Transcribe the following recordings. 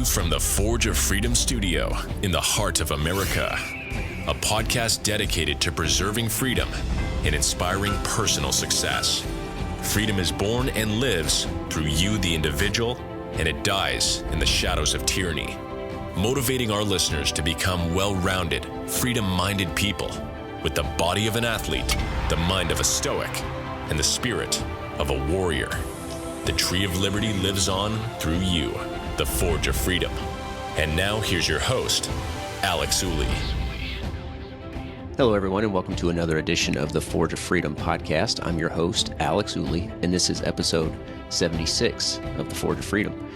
you from the Forge of Freedom studio in the heart of America, a podcast dedicated to preserving freedom and inspiring personal success. Freedom is born and lives through you, the individual, and it dies in the shadows of tyranny. Motivating our listeners to become well-rounded, freedom-minded people with the body of an athlete, the mind of a stoic, and the spirit of a warrior. The tree of liberty lives on through you, the Forge of Freedom. And now here's your host, Alex Ooley. Hello, everyone, and welcome to another edition of the Forge of Freedom podcast. I'm your host, Alex Ooley, and this is episode 76 of the Forge of Freedom.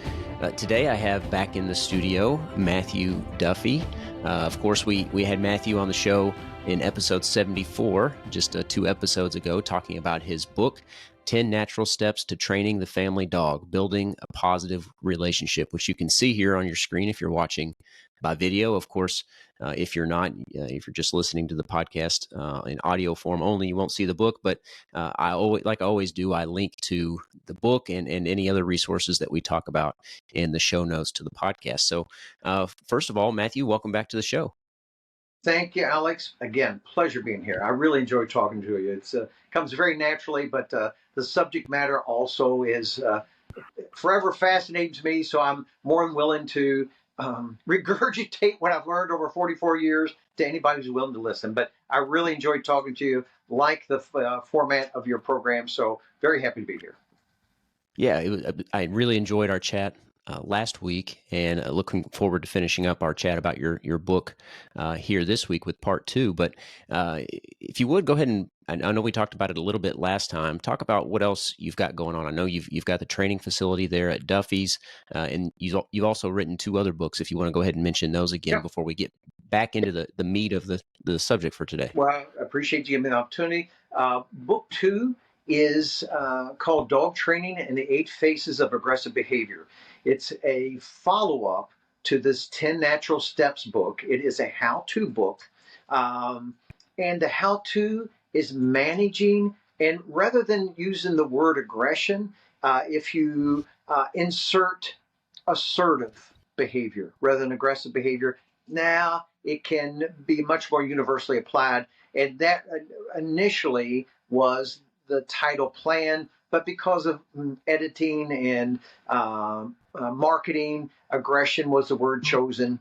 Today, I have back in the studio Matthew Duffy. Of course, we had Matthew on the show in episode 74, just 2 episodes ago, talking about his book, 10 Natural Steps to Training the Family Dog, Building a Positive Relationship, which you can see here on your screen if you're watching by video. Of course, if you're not, if you're just listening to the podcast in audio form only, you won't see the book. But I always do, I link to the book and any other resources that we talk about in the show notes to the podcast. So first of all, Matthew, welcome back to the show. Thank you, Alex. Again, pleasure being here. I really enjoy talking to you. It comes very naturally, but the subject matter also is forever fascinates me, so I'm more than willing to regurgitate what I've learned over 44 years to anybody who's willing to listen. But I really enjoyed talking to you, like the format of your program, so very happy to be here. Yeah, I really enjoyed our chat last week, and looking forward to finishing up our chat about your book here this week with part 2. But if you would go ahead and, I know we talked about it a little bit last time, talk about what else you've got going on. I know you've got the training facility there at Duffy's, and you've also written 2 other books. If you want to go ahead and mention those again before we get back into the meat of the subject for today. Well, I appreciate you giving me the opportunity. Book 2 is called Dog Training and the 8 Phases of Aggressive Behavior. It's a follow-up to this 10 Natural Steps book. It is a how-to book. And the how-to is managing, and rather than using the word aggression, if you insert assertive behavior rather than aggressive behavior, now it can be much more universally applied. And that initially was the title plan, but because of editing and marketing, aggression was the word chosen.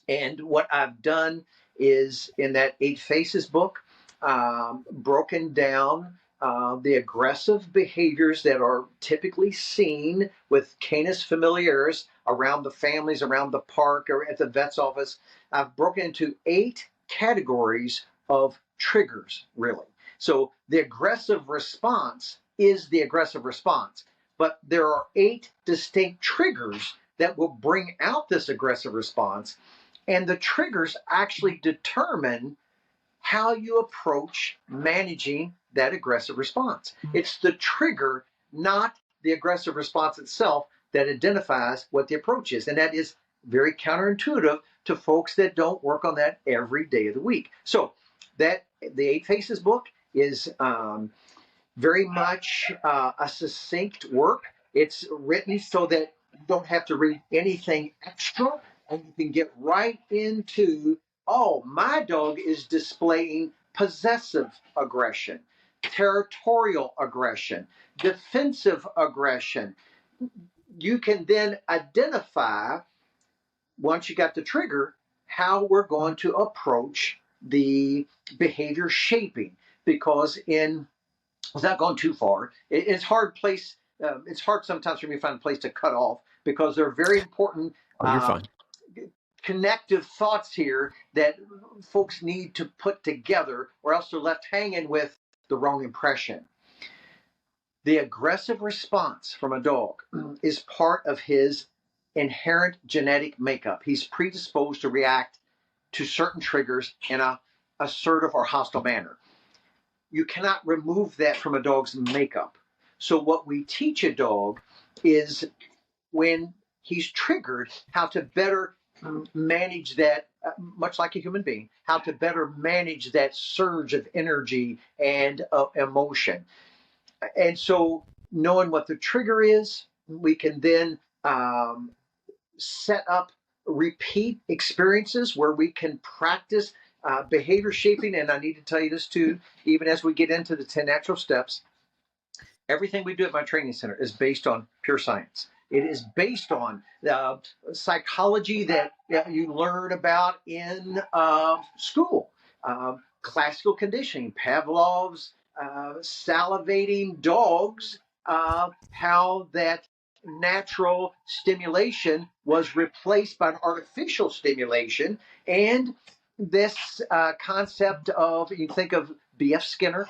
And what I've done is, in that 8 Faces book, broken down the aggressive behaviors that are typically seen with Canis familiaris around the families, around the park, or at the vet's office. I've broken into 8 categories of triggers, really. So the aggressive response is the aggressive response, but there are 8 distinct triggers that will bring out this aggressive response, and the triggers actually determine how you approach managing that aggressive response. It's the trigger, not the aggressive response itself, that identifies what the approach is, and that is very counterintuitive to folks that don't work on that every day of the week. So that the 8 Faces book is very much a succinct work. It's written so that you don't have to read anything extra, and you can get right into, oh, my dog is displaying possessive aggression, territorial aggression, defensive aggression. You can then identify, once you got the trigger, how we're going to approach the behavior shaping. Because without going too far, it's hard sometimes for me to find a place to cut off, because they're very important You're fine. connective thoughts here that folks need to put together, or else they're left hanging with the wrong impression. The aggressive response from a dog is part of his inherent genetic makeup. He's predisposed to react to certain triggers in an assertive or hostile manner. You cannot remove that from a dog's makeup. So what we teach a dog is, when he's triggered, how to better manage that, much like a human being, how to better manage that surge of energy and emotion. And so knowing what the trigger is, we can then set up repeat experiences where we can practice behavior shaping. And I need to tell you this too, even as we get into the 10 natural steps, everything we do at my training center is based on pure science. It is based on psychology that you learn about in school, classical conditioning, Pavlov's salivating dogs, how that natural stimulation was replaced by an artificial stimulation, and this concept of, you think of B.F. Skinner,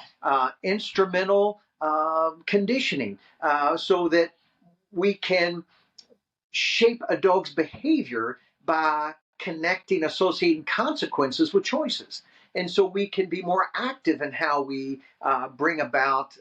instrumental conditioning, so that we can shape a dog's behavior by connecting, associating consequences with choices. And so we can be more active in how we bring about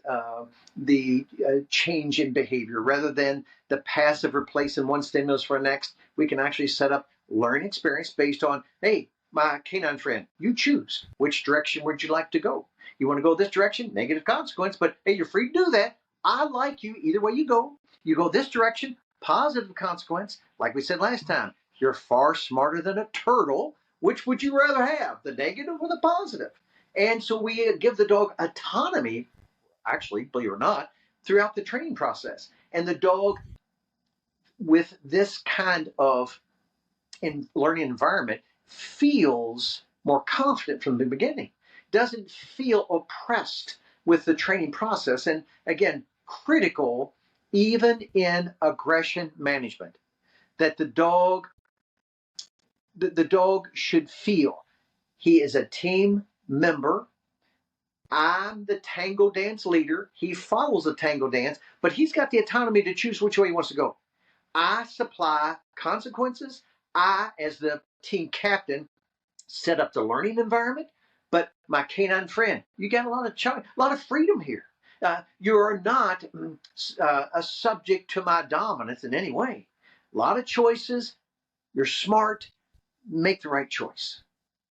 the change in behavior rather than the passive replacing one stimulus for the next. We can actually set up learning experience based on, hey, my canine friend, you choose. Which direction would you like to go? You want to go this direction, negative consequence, but hey, you're free to do that. I like you either way you go. You go this direction, positive consequence. Like we said last time, you're far smarter than a turtle. Which would you rather have, the negative or the positive? And so we give the dog autonomy, actually, believe it or not, throughout the training process. And the dog, with this kind of learning environment, feels more confident from the beginning, doesn't feel oppressed with the training process. And again, critical even in aggression management, that the dog should feel he is a team member. I'm the tango dance leader. He follows the tango dance, but he's got the autonomy to choose which way he wants to go. I supply consequences. I, as the team captain, set up the learning environment. But my canine friend, you got a lot of freedom here. You are not a subject to my dominance in any way. A lot of choices. You're smart. Make the right choice.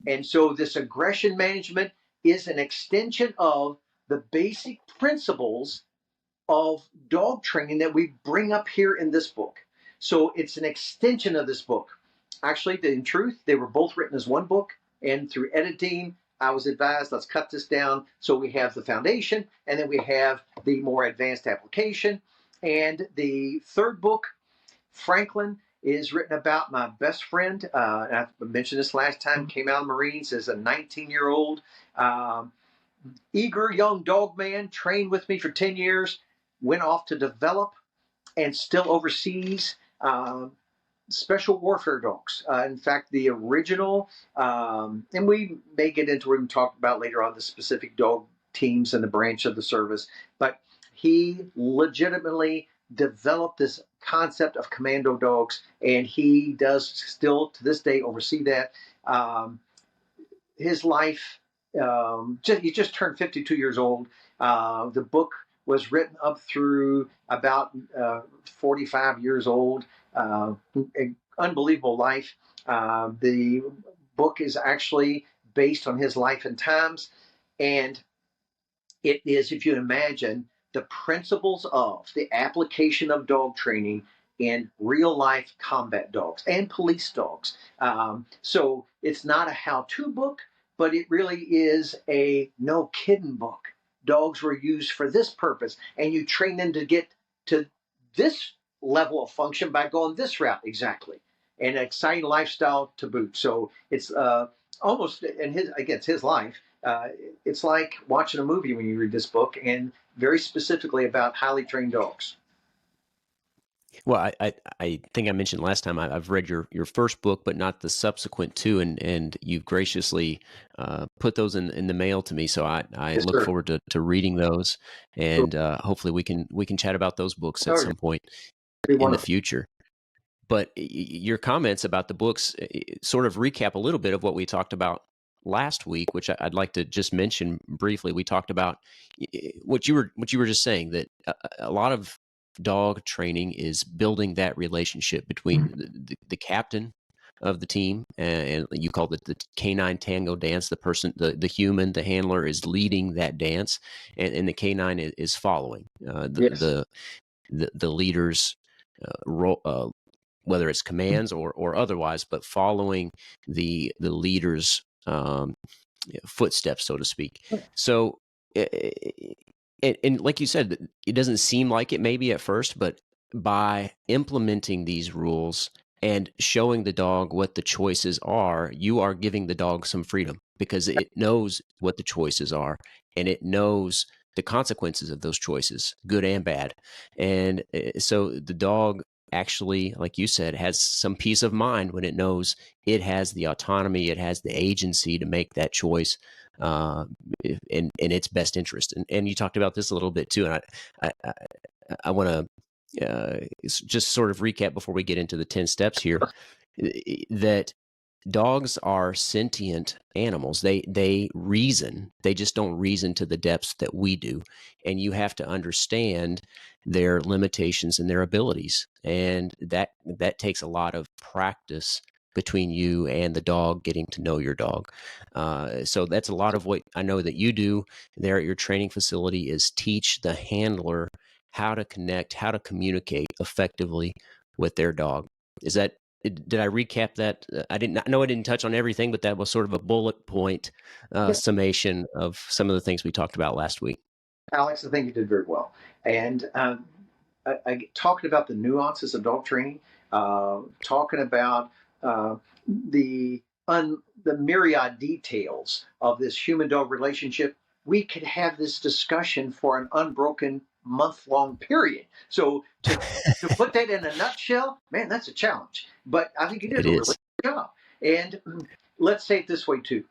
And so this aggression management is an extension of the basic principles of dog training that we bring up here in this book. So it's an extension of this book. Actually, in truth, they were both written as one book, and through editing, I was advised, let's cut this down so we have the foundation, and then we have the more advanced application. And the third book, Franklin, is written about my best friend. And I mentioned this last time, came out of the Marines as a 19-year-old, eager young dog man, trained with me for 10 years, went off to develop and still oversees special warfare dogs. In fact, the original, and we may get into what we talked about later on, the specific dog teams and the branch of the service, but he legitimately developed this concept of commando dogs, and he does still to this day oversee that. His life, he just turned 52 years old. The book was written up through about 45 years old. An unbelievable life. The book is actually based on his life and times, and it is, if you imagine, the principles of the application of dog training in real life combat dogs and police dogs. So it's not a how-to book, but it really is a no kidding book. Dogs were used for this purpose, and you train them to get to this level of function by going this route exactly, and an exciting lifestyle to boot. So it's almost, and it's his life. It's like watching a movie when you read this book, and very specifically about highly trained dogs. Well, I think I mentioned last time I've read your first book, but not the subsequent two, and you've graciously put those in the mail to me. So I Yes, look sir. forward to reading those, and hopefully we can chat about those books at some point in the future. But your comments about the books sort of recap a little bit of what we talked about last week, which I'd like to just mention briefly. We talked about what you were just saying, that a lot of dog training is building that relationship between the captain of the team, and you called it the canine tango dance. The person, the human, the handler is leading that dance, and the canine is following Yes. the leader's role, whether it's commands or otherwise, but following the leader's footsteps, so to speak. So, and like you said, it doesn't seem like it maybe at first, but by implementing these rules and showing the dog what the choices are, you are giving the dog some freedom because it knows what the choices are and it knows the consequences of those choices, good and bad. And so the dog actually, like you said, has some peace of mind when it knows it has the autonomy, it has the agency to make that choice in its best interest. And you talked about this a little bit too. And I want to just sort of recap before we get into the 10 steps here that dogs are sentient animals. They reason. They just don't reason to the depths that we do. And you have to understand their limitations and their abilities. And that takes a lot of practice between you and the dog, getting to know your dog. So that's a lot of what I know that you do there at your training facility is teach the handler how to connect, how to communicate effectively with their dog. Did I recap that? I know I didn't touch on everything, but that was sort of a bullet point summation of some of the things we talked about last week. Alex, I think you did very well. And I talked about the nuances of dog training, talking about the myriad details of this human-dog relationship. We could have this discussion for an unbroken month-long period. So to put that in a nutshell, man, that's a challenge. But I think you did a really good job. And let's say it this way too.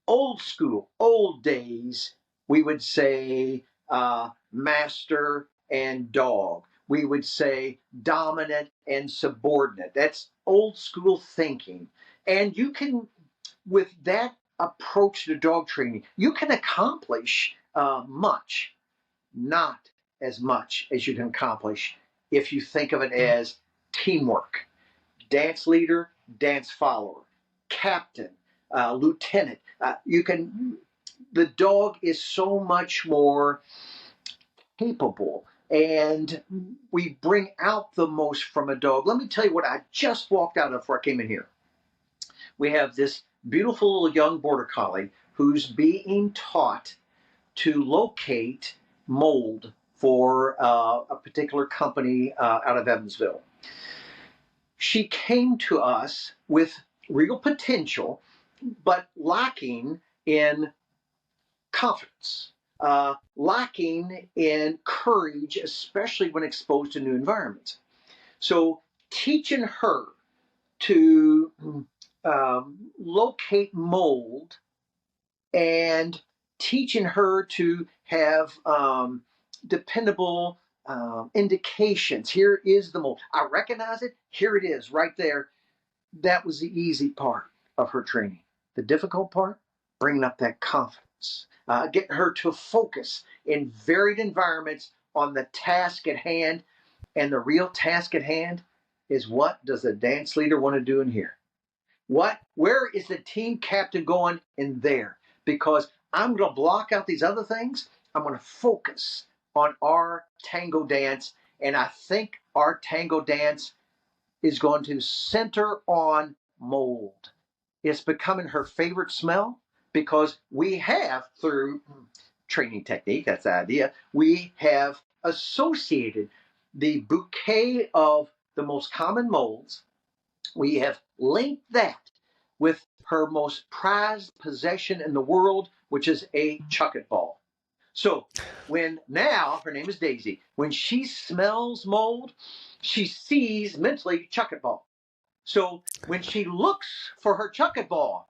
Old school, old days, we would say master and dog. We would say dominant and subordinate. That's old school thinking. And you can, with that approach to dog training, you can accomplish much, not as much as you can accomplish if you think of it as teamwork. Dance leader, dance follower, captain, lieutenant. The dog is so much more capable, and we bring out the most from a dog. Let me tell you what I just walked out of before I came in here. We have this beautiful little young border collie who's being taught to locate mold for a particular company out of Evansville. She came to us with real potential, but lacking in confidence, lacking in courage, especially when exposed to new environments. So teaching her to locate mold and teaching her to have dependable indications. Here is the mold. I recognize it. Here it is right there. That was the easy part of her training. The difficult part, bringing up that confidence, getting her to focus in varied environments on the task at hand. And the real task at hand is, what does the dance leader want to do in here? Where is the team captain going in there? Because I'm going to block out these other things. I'm going to focus on our tango dance. And I think our tango dance is going to center on mold. It's becoming her favorite smell because we have, through training technique, that's the idea, we have associated the bouquet of the most common molds. We have linked that with her most prized possession in the world, which is a chucket ball. So now, her name is Daisy, when she smells mold, she sees mentally chucket ball. So when she looks for her chucket ball,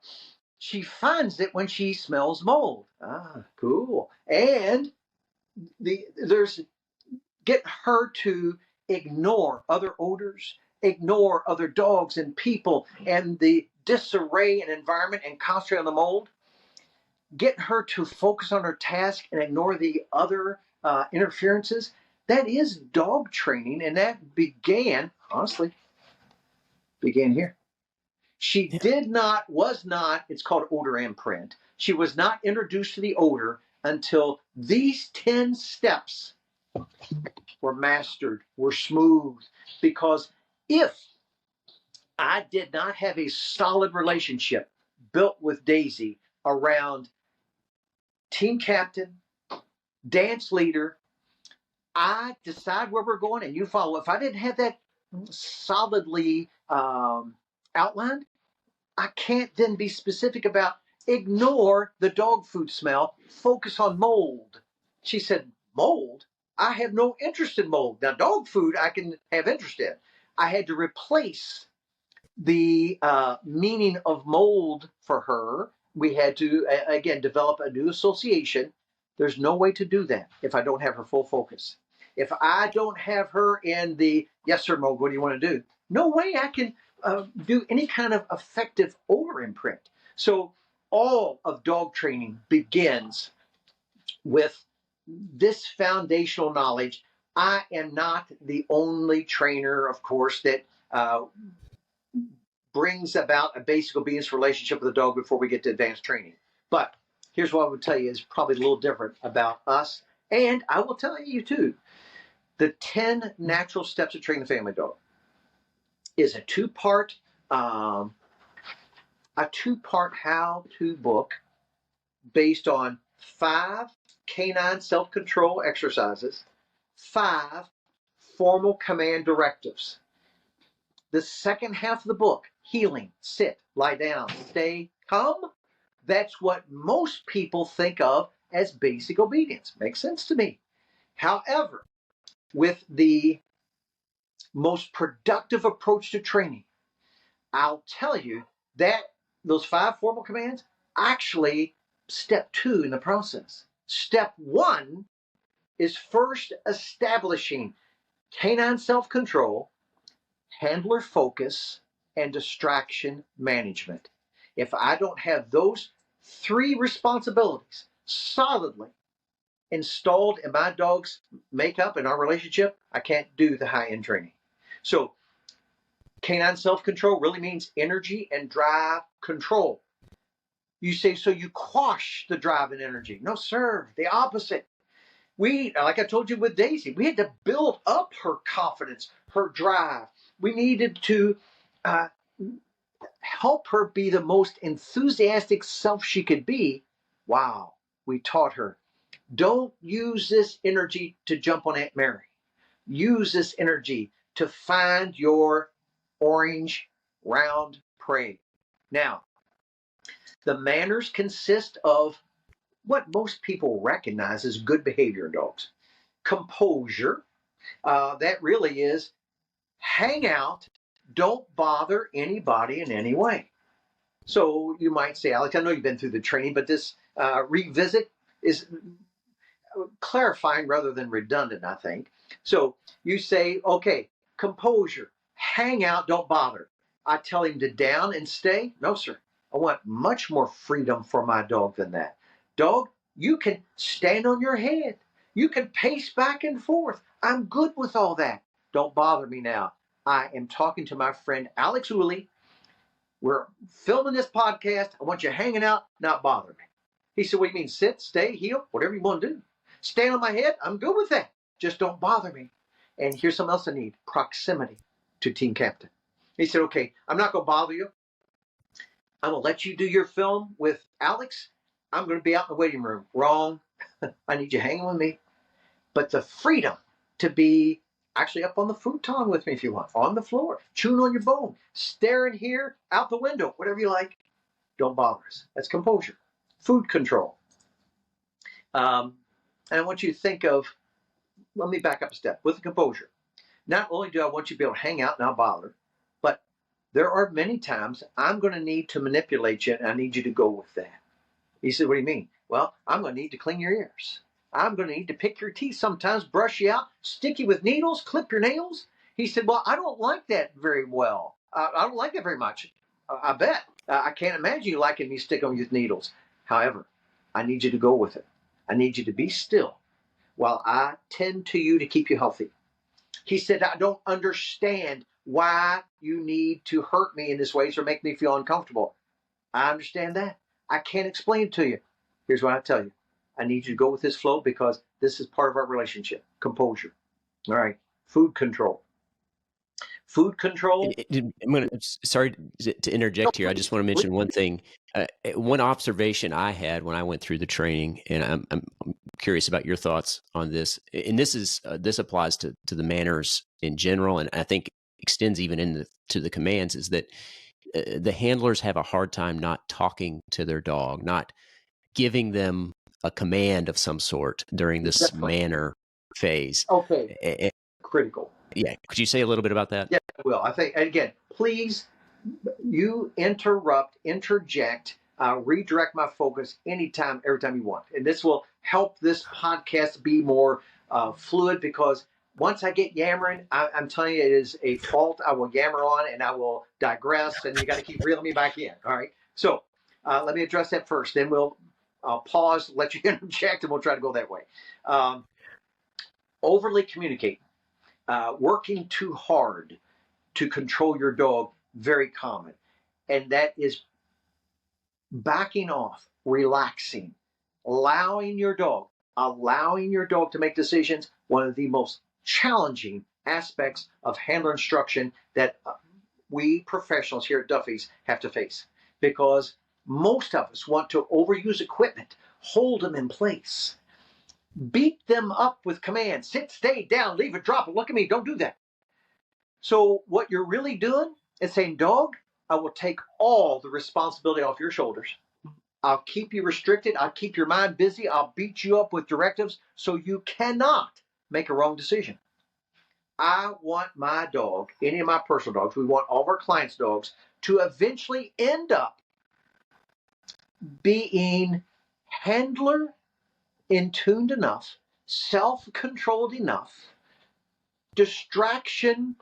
she finds it when she smells mold. Ah, cool. And there's get her to ignore other odors, ignore other dogs and people and the disarray and environment and concentrate on the mold. Get her to focus on her task and ignore the other interferences. That is dog training, and that began here. She was not, it's called odor imprint. She was not introduced to the odor until these 10 steps were mastered, were smooth, because If I did not have a solid relationship built with Daisy around team captain, dance leader, I decide where we're going and you follow. If I didn't have that solidly outlined, I can't then be specific about ignore the dog food smell, focus on mold. She said, mold? I have no interest in mold. Now, dog food I can have interest in. I had to replace the meaning of mold for her. We had to, again, develop a new association. There's no way to do that if I don't have her full focus. If I don't have her in the yes sir mode, what do you want to do? No way I can do any kind of effective over imprint. So all of dog training begins with this foundational knowledge. I am not the only trainer, of course, that brings about a basic obedience relationship with the dog before we get to advanced training. But here's what I would tell you is probably a little different about us. And I will tell you too, the 10 natural steps to train the family dog is a two-part how-to book based on 5 canine self-control exercises, 5 formal command directives. The second half of the book, healing, sit, lie down, stay, come, that's what most people think of as basic obedience. Makes sense to me. However, with the most productive approach to training, I'll tell you that those 5 formal commands, actually step 2 in the process. Step 1 is first establishing canine self-control, handler focus, and distraction management. If I don't have those 3 responsibilities solidly installed in my dog's makeup and our relationship, I can't do the high-end training. So canine self-control really means energy and drive control. You say, so you quash the drive and energy. No, sir, the opposite. We, like I told you with Daisy, we had to build up her confidence, her drive. We needed to help her be the most enthusiastic self she could be. Wow, we taught her, don't use this energy to jump on Aunt Mary. Use this energy to find your orange round prey. Now, the manners consist of what most people recognize as good behavior in dogs. Composure, that really is hang out, don't bother anybody in any way. So you might say, Alex, I know you've been through the training, but this revisit is clarifying rather than redundant, I think. So you say, okay, composure, hang out, don't bother. I tell him to down and stay. No, sir. I want much more freedom for my dog than that. Dog, you can stand on your head. You can pace back and forth. I'm good with all that. Don't bother me now. I am talking to my friend Alex Ooley. We're filming this podcast. I want you hanging out, not bother me. He said, what do you mean? Sit, stay, heel, whatever you want to do. Stand on my head. I'm good with that. Just don't bother me. And here's something else I need. Proximity to team captain. He said, okay, I'm not going to bother you. I'm going to let you do your film with Alex. I'm going to be out in the waiting room. Wrong. I need you hanging with me. But the freedom to be actually up on the futon with me if you want, on the floor, chewing on your bone, staring here, out the window, whatever you like. Don't bother us. That's composure. Food control. And I want you to think of, let me back up a step, with the composure. Not only do I want you to be able to hang out and not bother, but there are many times I'm going to need to manipulate you and I need you to go with that. He said, what do you mean? Well, I'm going to need to clean your ears. I'm going to need to pick your teeth sometimes, brush you out, stick you with needles, clip your nails. He said, well, I don't like that very well. I don't like that very much. I bet. I can't imagine you liking me sticking with needles. However, I need you to go with it. I need you to be still while I tend to you to keep you healthy. He said, I don't understand why you need to hurt me in this way or make me feel uncomfortable. I understand that. I can't explain it to you. Here's what I tell you. I need you to go with this flow because this is part of our relationship. Composure. All right. Food control. Food control. Sorry to interject here. I just want to mention one thing. One observation I had when I went through the training, and I'm curious about your thoughts on this. And this applies to the manners in general, and I think extends even to the commands. Is that the handlers have a hard time not talking to their dog, not giving them a command of some sort during this manner phase. Okay. Critical. Yeah. Could you say a little bit about that? Yeah, I will. I think, again, please, you interject, redirect my focus anytime, every time you want. And this will help this podcast be more fluid, because once I get yammering, I'm telling you, it is a fault. I will yammer on and I will digress, and you got to keep reeling me back in. All right. So let me address that first. Then we'll pause, let you interject, and we'll try to go that way. Overly communicating. Working too hard to control your dog, very common. And that is backing off, relaxing, allowing your dog to make decisions. One of the most challenging aspects of handler instruction that we professionals here at Duffy's have to face, because most of us want to overuse equipment, hold them in place, beat them up with commands: sit, stay, down, leave it, drop it, look at me, don't do that. So what you're really doing is saying, dog, I will take all the responsibility off your shoulders. I'll keep you restricted. I'll keep your mind busy. I'll beat you up with directives so you cannot make a wrong decision. I want my dog, any of my personal dogs, we want all of our clients' dogs to eventually end up being handler in tuned enough, self-controlled enough, distraction,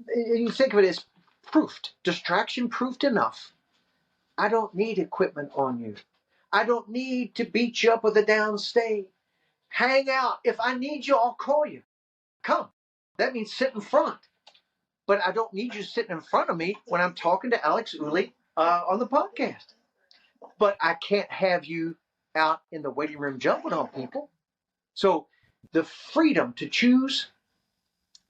you think of it as proofed, distraction proofed enough. I don't need equipment on you. I don't need to beat you up with a downstay. Hang out. If I need you, I'll call you. Come. That means sit in front. But I don't need you sitting in front of me when I'm talking to Alex Ooley on the podcast. But I can't have you out in the waiting room jumping on people. So the freedom to choose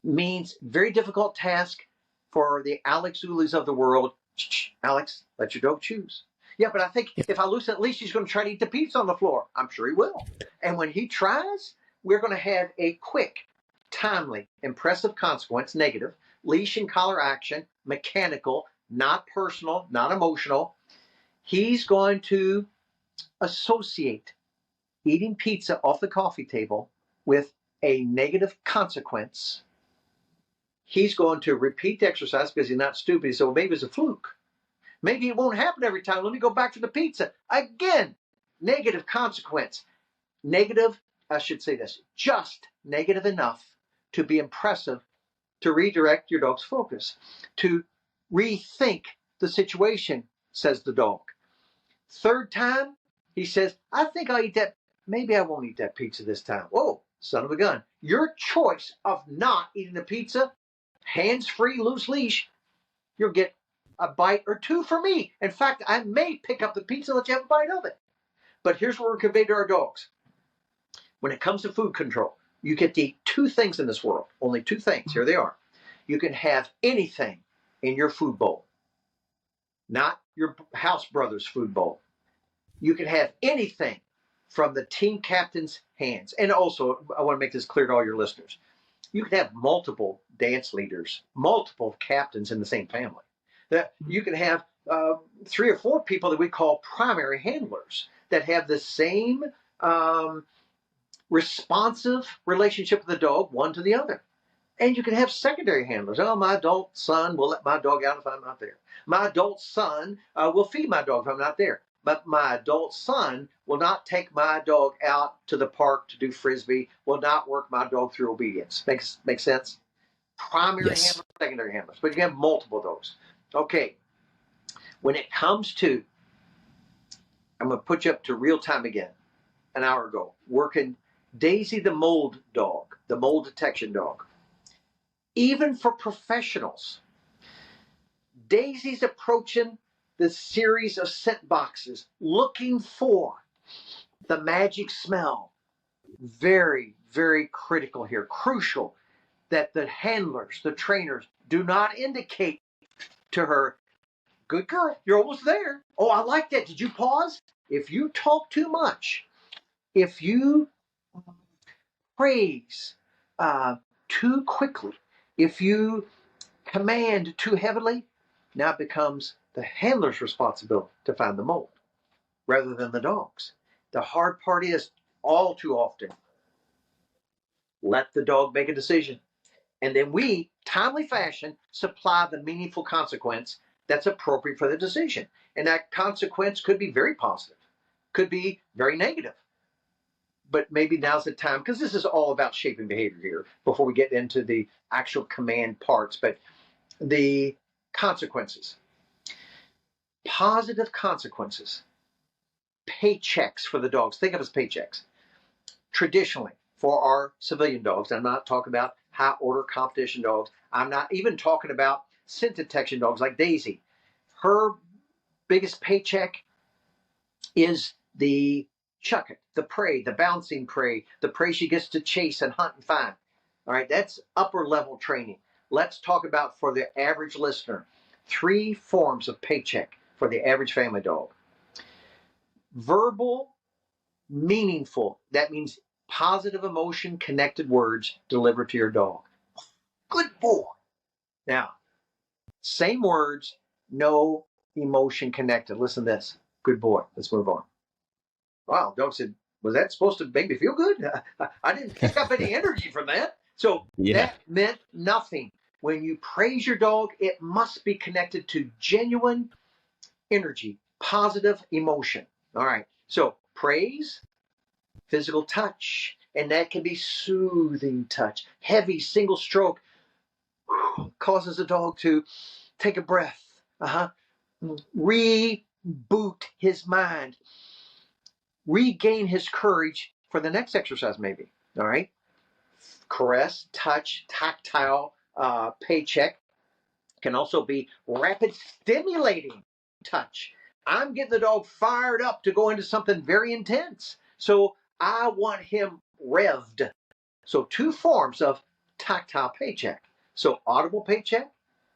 means very difficult task for the Alex Ooleys of the world. Alex, let your dog choose. Yeah, but I think if I loosen, at least he's going to try to eat the pizza on the floor. I'm sure he will. And when he tries, we're going to have a quick, timely, impressive consequence, negative, leash and collar action, mechanical, not personal, not emotional. He's going to associate eating pizza off the coffee table with a negative consequence. He's going to repeat the exercise because he's not stupid. So maybe it's a fluke. Maybe it won't happen every time. Let me go back to the pizza. Again, negative consequence. Negative, I should say this, just negative enough to be impressive, to redirect your dog's focus, to rethink the situation, says the dog. Third time, he says, I think I'll eat that. Maybe I won't eat that pizza this time. Whoa, son of a gun. Your choice of not eating the pizza, hands-free, loose leash, you'll get a bite or two from me. In fact, I may pick up the pizza and let you have a bite of it. But here's what we're conveying to our dogs. When it comes to food control, you get to eat two things in this world. Only two things. Here they are. You can have anything in your food bowl, not your house brother's food bowl. You can have anything from the team captain's hands. And also, I want to make this clear to all your listeners. You can have multiple dance leaders, multiple captains in the same family. That you can have 3 or 4 people that we call primary handlers that have the same responsive relationship with the dog, one to the other. And you can have secondary handlers. Oh, my adult son will let my dog out if I'm not there. My adult son will feed my dog if I'm not there. But my adult son will not take my dog out to the park to do frisbee, will not work my dog through obedience. Makes sense? Primary handlers, secondary handlers. But you can have multiple of those. Okay. When it comes to, I'm going to put you up to real time again, an hour ago, working Daisy the mold dog, the mold detection dog. Even for professionals, Daisy's approaching the series of scent boxes, looking for the magic smell. Very, very critical here, crucial. that the handlers, the trainers, do not indicate to her, good girl, you're almost there. Oh, I like that. Did you pause? If you talk too much, if you praise too quickly, if you command too heavily, now it becomes the handler's responsibility to find the mold rather than the dog's. The hard part is, all too often, let the dog make a decision. And then we, timely fashion, supply the meaningful consequence that's appropriate for the decision. And that consequence could be very positive, could be very negative. But maybe now's the time, because this is all about shaping behavior here before we get into the actual command parts, but the consequences. Positive consequences. Paychecks for the dogs. Think of it as paychecks. Traditionally, for our civilian dogs, I'm not talking about high order competition dogs. I'm not even talking about scent detection dogs like Daisy. Her biggest paycheck is the chuck it, the prey, the bouncing prey, the prey she gets to chase and hunt and find. All right, that's upper level training. Let's talk about, for the average listener, 3 forms of paycheck for the average family dog. Verbal, meaningful. That means positive emotion, connected words delivered to your dog. Good boy. Now, same words, no emotion connected. Listen to this. Good boy. Let's move on. Wow, dog said, was that supposed to make me feel good? I didn't pick up any energy from that. So that meant nothing. When you praise your dog, it must be connected to genuine energy, positive emotion. All right. So praise, physical touch, and that can be soothing touch. Heavy single stroke causes the dog to take a breath, reboot his mind, regain his courage for the next exercise, maybe. All right. Caress, touch, tactile paycheck can also be rapid stimulating touch. I'm getting the dog fired up to go into something very intense. So I want him revved. So 2 forms of tactile paycheck. So audible paycheck,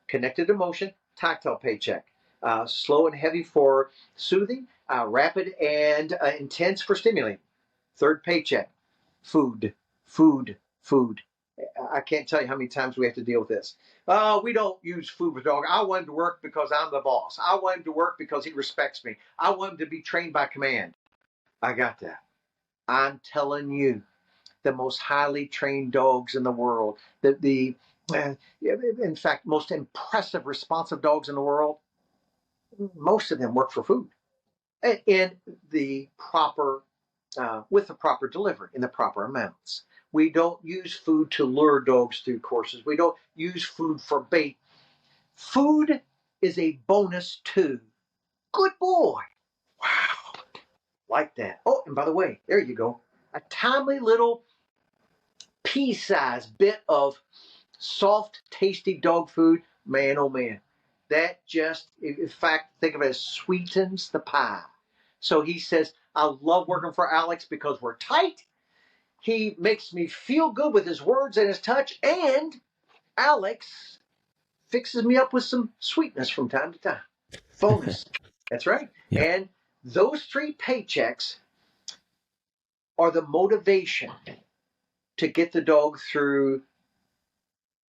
connected emotion, tactile paycheck. Slow and heavy for soothing, rapid and intense for stimulating. Third paycheck, food, food, food. I can't tell you how many times we have to deal with this. We don't use food with dog. I want him to work because I'm the boss. I want him to work because he respects me. I want him to be trained by command. I got that. I'm telling you, the most highly trained dogs in the world, in fact, most impressive, responsive dogs in the world, most of them work for food in the proper, with the proper delivery, in the proper amounts. We don't use food to lure dogs through courses. We don't use food for bait. Food is a bonus too. Good boy. Wow. Like that. Oh, and by the way, there you go. A tiny little pea-sized bit of soft, tasty dog food. Man, oh man. That just, in fact, think of it as sweetens the pie. So he says, I love working for Alex because we're tight. He makes me feel good with his words and his touch, and Alex fixes me up with some sweetness from time to time. Bonus. That's right. Yep. And those 3 paychecks are the motivation to get the dog through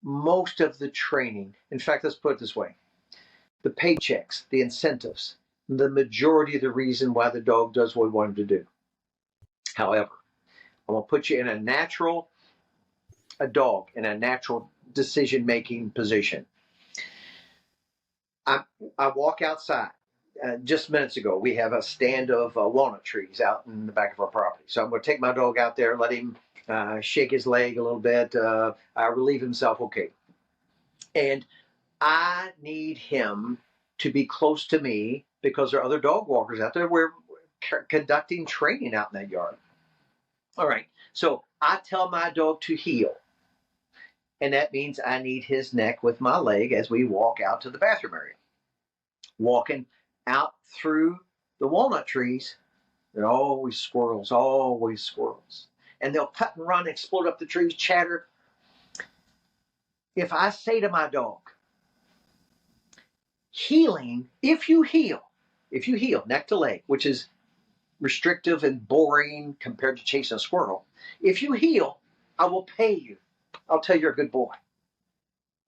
most of the training. In fact, let's put it this way. The paychecks, the incentives, the majority of the reason why the dog does what we want him to do. However, I'm going to put you in a dog in a natural decision-making position. I walk outside. Just minutes ago, we have a stand of walnut trees out in the back of our property. So I'm going to take my dog out there, let him shake his leg a little bit, relieve himself. Okay. And I need him to be close to me because there are other dog walkers out there. We're conducting training out in that yard. All right. So I tell my dog to heel. And that means I need his neck with my leg as we walk out to the bathroom area. Walking out through the walnut trees, there are always squirrels, always squirrels. And they'll cut and run, explode up the trees, chatter. if I say to my dog, healing, if you heal neck to leg, which is restrictive and boring compared to chasing a squirrel, if you heal, I will pay you. I'll tell you you're a good boy.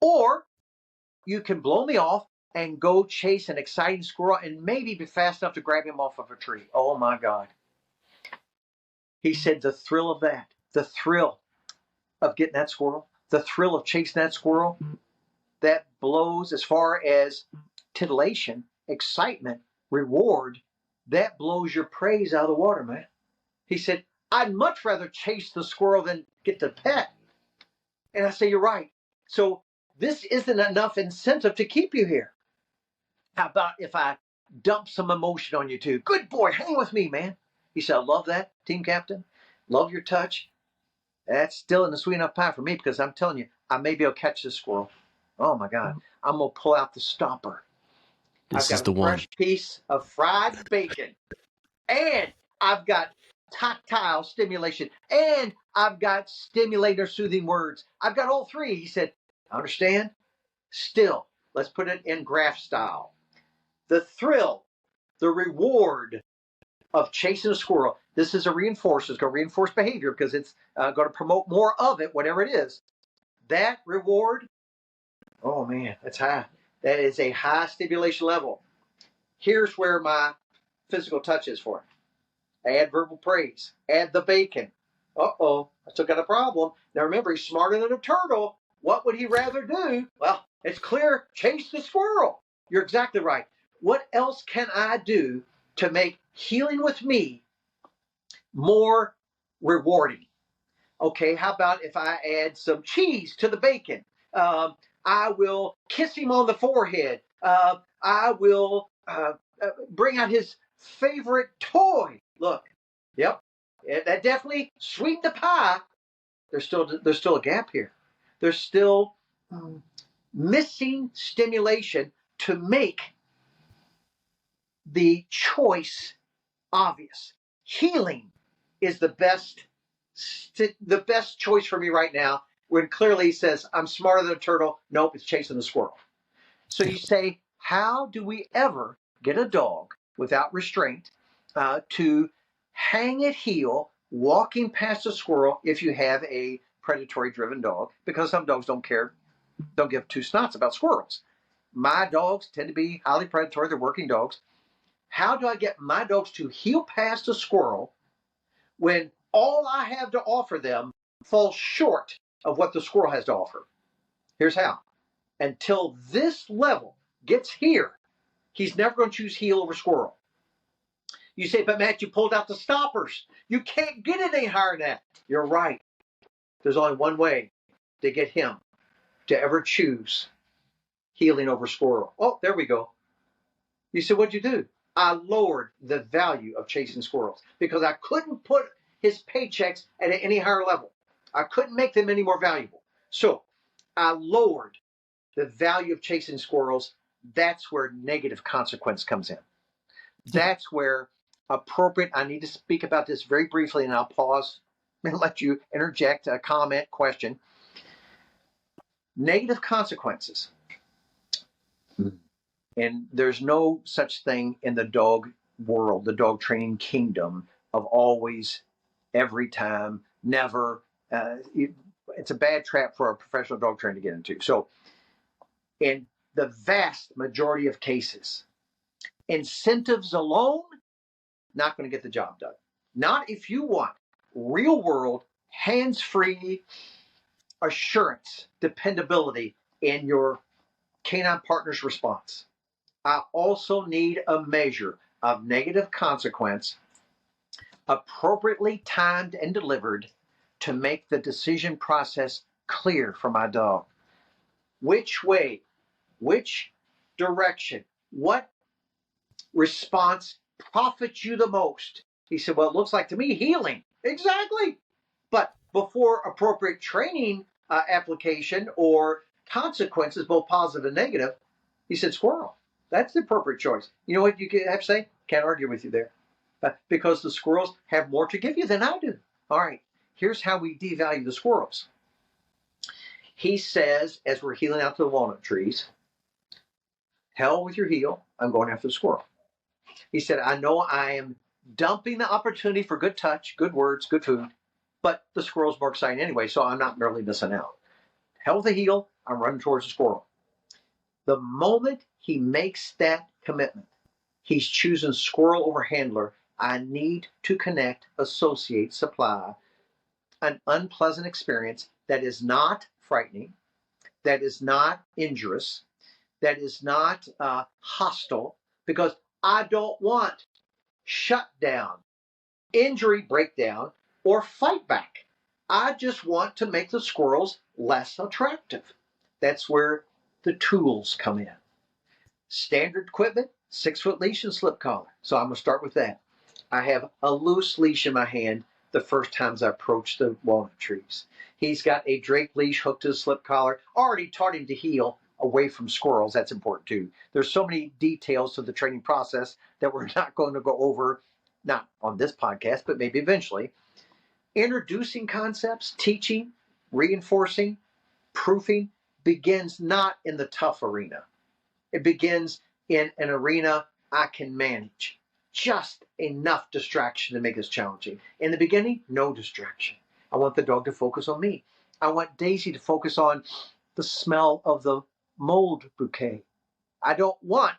Or you can blow me off and go chase an exciting squirrel and maybe be fast enough to grab him off of a tree. Oh my God. He said the thrill of that, the thrill of getting that squirrel, the thrill of chasing that squirrel, that blows as far as titillation, excitement, reward, that blows your praise out of the water, man. He said, I'd much rather chase the squirrel than get the pet. And I say, you're right. So this isn't enough incentive to keep you here. How about if I dump some emotion on you too? Good boy, hang with me, man. He said, I love that, team captain. Love your touch. That's still in the sweet enough pie for me because I'm telling you, I may be able to catch this squirrel. Oh my God. I'm going to pull out the stopper. This I've is got the a one. fresh piece of fried bacon. And I've got tactile stimulation. And I've got stimulator soothing words. I've got all three. He said, I understand. Still, let's put it in graph style. The thrill, the reward of chasing a squirrel. This is a reinforcer. It's going to reinforce behavior because it's going to promote more of it, whatever it is. That reward, oh man, that's high. That is a high stimulation level. Here's where my physical touch is for it. Add verbal praise. Add the bacon. Uh-oh, I still got a problem. Now remember, he's smarter than a turtle. What would he rather do? Well, it's clear, chase the squirrel. You're exactly right. What else can I do to make healing with me more rewarding? Okay, how about if I add some cheese to the bacon? I will kiss him on the forehead. I will bring out his favorite toy. Look, yep, that definitely sweetened the pie. There's still a gap here. There's still missing stimulation to make the choice obvious. Healing is the best choice for me right now, when clearly he says, I'm smarter than a turtle. Nope, it's chasing the squirrel. So you say, how do we ever get a dog without restraint to hang at heel, walking past a squirrel if you have a predatory driven dog? Because some dogs don't give two snots about squirrels. My dogs tend to be highly predatory. They're working dogs. How do I get my dogs to heel past a squirrel when all I have to offer them falls short of what the squirrel has to offer? Here's how. Until this level gets here, he's never going to choose heel over squirrel. You say, but Matt, you pulled out the stoppers. You can't get it any higher than that. You're right. There's only one way to get him to ever choose healing over squirrel. Oh, there we go. You said, what'd you do? I lowered the value of chasing squirrels because I couldn't put his paychecks at any higher level. I couldn't make them any more valuable. So I lowered the value of chasing squirrels. That's where negative consequence comes in. That's where appropriate, I need to speak about this very briefly and I'll pause and let you interject a comment, question. Negative consequences. And there's no such thing in the dog world, the dog training kingdom, of always, every time, never. It's a bad trap for a professional dog trainer to get into. So in the vast majority of cases, incentives alone, not going to get the job done. Not if you want real world, hands-free assurance, dependability in your canine partner's response. I also need a measure of negative consequence, appropriately timed and delivered, to make the decision process clear for my dog. Which way, which direction, what response profits you the most? He said, well, it looks like to me healing. Exactly. But before appropriate training application or consequences, both positive and negative, he said squirrel. That's the appropriate choice. You know what you have to say? Can't argue with you there. Because the squirrels have more to give you than I do. All right, here's how we devalue the squirrels. He says, as we're heeling out to the walnut trees, hell with your heel, I'm going after the squirrel. He said, I know I am dumping the opportunity for good touch, good words, good food, but the squirrel's more exciting anyway, so I'm not really missing out. Hell with the heel, I'm running towards the squirrel. The moment he makes that commitment, he's choosing squirrel over handler. I need to connect, associate, supply an unpleasant experience that is not frightening, that is not injurious, that is not hostile, because I don't want shutdown, injury, breakdown, or fight back. I just want to make the squirrels less attractive. That's where the tools come in. Standard equipment, 6-foot leash and slip collar. So I'm going to start with that. I have a loose leash in my hand the first times I approach the walnut trees. He's got a draped leash hooked to the slip collar. Already taught him to heel away from squirrels. That's important too. There's so many details to the training process that we're not going to go over, not on this podcast, but maybe eventually. Introducing concepts, teaching, reinforcing, proofing begins not in the tough arena. It begins in an arena I can manage. Just enough distraction to make this challenging. In the beginning, no distraction. I want the dog to focus on me. I want Daisy to focus on the smell of the mold bouquet. I don't want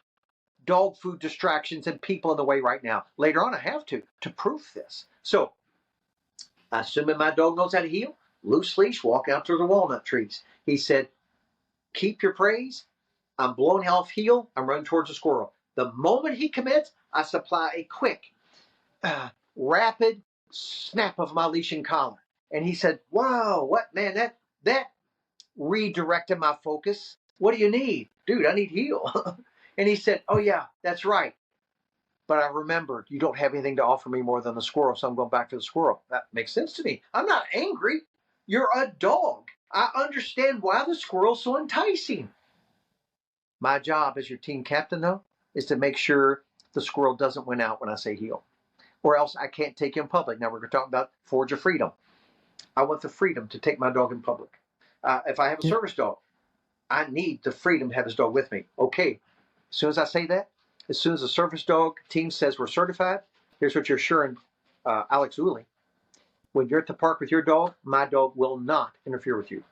dog food distractions and people in the way right now. Later on, I have to proof this. So, assuming my dog knows how to heel, loose leash, walk out through the walnut trees. He said, keep your praise. I'm blowing off heel. I'm running towards the squirrel. The moment he commits, I supply a quick, rapid snap of my leash and collar. And he said, wow, what, man, that redirected my focus. What do you need? Dude, I need heel. And he said, oh yeah, that's right. But I remembered you don't have anything to offer me more than the squirrel, so I'm going back to the squirrel. That makes sense to me. I'm not angry. You're a dog. I understand why the squirrel's so enticing. My job as your team captain, though, is to make sure the squirrel doesn't win out when I say heel. Or else I can't take you in public. Now we're going to talk about Forge of Freedom. I want the freedom to take my dog in public. If I have a service dog, I need the freedom to have his dog with me. Okay, as soon as I say that, as soon as the service dog team says we're certified, here's what you're assuring Alex Ooley. When you're at the park with your dog, my dog will not interfere with you.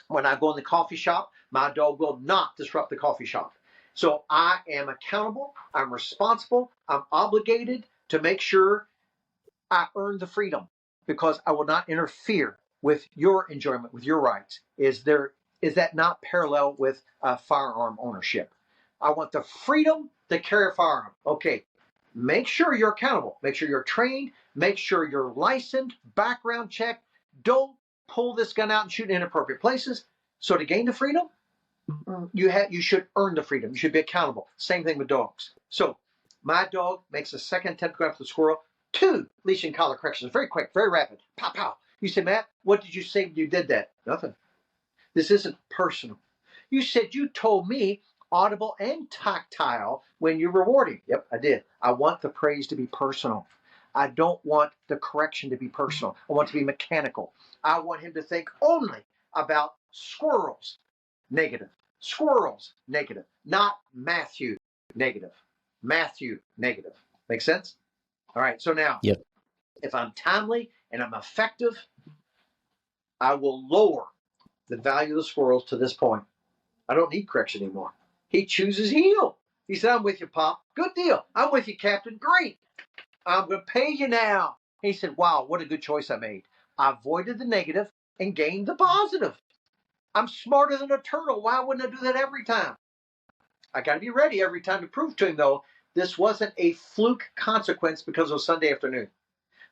When I go in the coffee shop, my dog will not disrupt the coffee shop. So I am accountable, I'm responsible, I'm obligated to make sure I earn the freedom because I will not interfere with your enjoyment, with your rights. Is that not parallel with firearm ownership? I want the freedom to carry a firearm. Okay, make sure you're accountable. Make sure you're trained. Make sure you're licensed, background check. Don't pull this gun out and shoot in inappropriate places. So to gain the freedom, you should earn the freedom. You should be accountable. Same thing with dogs. So my dog makes a second attempt to go after the squirrel. 2 leash and collar corrections. Very quick, very rapid. Pow, pow. You say, Matt, what did you say when you did that? Nothing. This isn't personal. You said you told me audible and tactile when you're rewarding. Yep, I did. I want the praise to be personal. I don't want the correction to be personal. I want it to be mechanical. I want him to think only about squirrels, negative. Squirrels, negative. Not Matthew, negative. Matthew, negative. Make sense? All right, so now, Yep. If I'm timely and I'm effective, I will lower the value of the squirrels to this point. I don't need correction anymore. He chooses heel. He said, I'm with you, Pop. Good deal. I'm with you, Captain. Great. I'm going to pay you now. He said, wow, what a good choice I made. I avoided the negative and gained the positive. I'm smarter than a turtle. Why wouldn't I do that every time? I got to be ready every time to prove to him, though, this wasn't a fluke consequence because it was Sunday afternoon.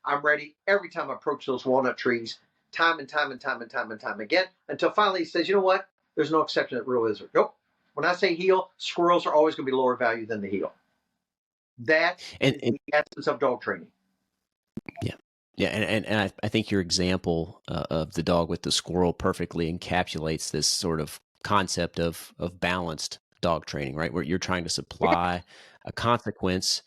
I'm ready every time I approach those walnut trees, time and time again, until finally he says, you know what? There's no exception at real lizard. Nope. When I say heel, squirrels are always going to be lower value than the heel. That is the essence of dog training. Yeah. Yeah, and I think your example of the dog with the squirrel perfectly encapsulates this sort of concept of balanced dog training, right? Where you're trying to supply a consequence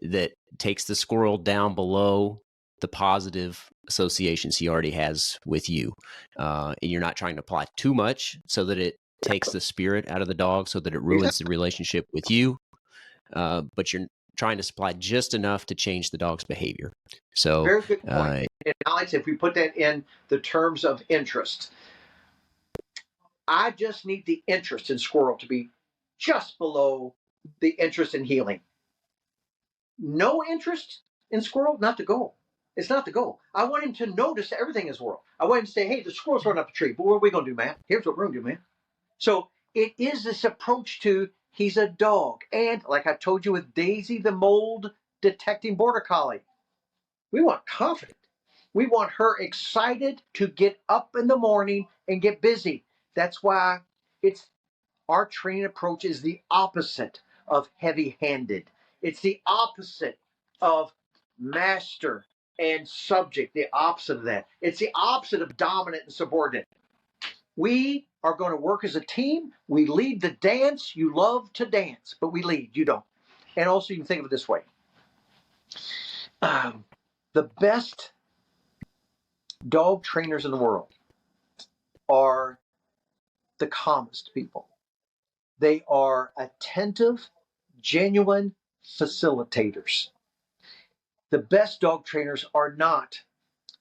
that takes the squirrel down below the positive associations he already has with you. And you're not trying to apply too much so that it takes the spirit out of the dog, so that it ruins the relationship with you. But you're trying to supply just enough to change the dog's behavior. So, very good point. And Alex, if we put that in the terms of interest, I just need the interest in squirrel to be just below the interest in healing. No interest in squirrel, not the goal. It's not the goal. I want him to notice everything in his world. I want him to say, hey, the squirrel's running up the tree. But what are we going to do, man? Here's what we're going to do, man. So it is this approach to he's a dog. And like I told you with Daisy, the mold detecting border collie, we want confident. We want her excited to get up in the morning and get busy. That's why our training approach is the opposite of heavy-handed. It's the opposite of master and subject, the opposite of that. It's the opposite of dominant and subordinate. We are going to work as a team. We lead the dance. You love to dance, but we lead. You don't. And also, you can think of it this way. The best dog trainers in the world are the calmest people. They are attentive, genuine facilitators. The best dog trainers are not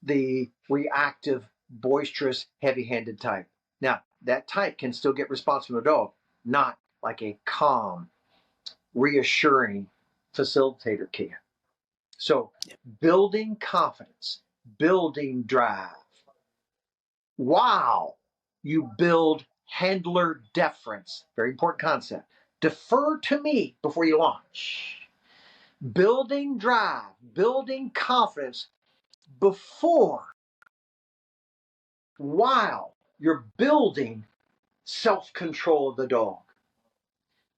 the reactive, boisterous, heavy-handed type. Now, that type can still get response from the dog, not like a calm, reassuring facilitator can. So, building confidence, building drive. Wow, you build handler deference. Very important concept. Defer to me before you launch. Building drive, building confidence while you're building self-control of the dog.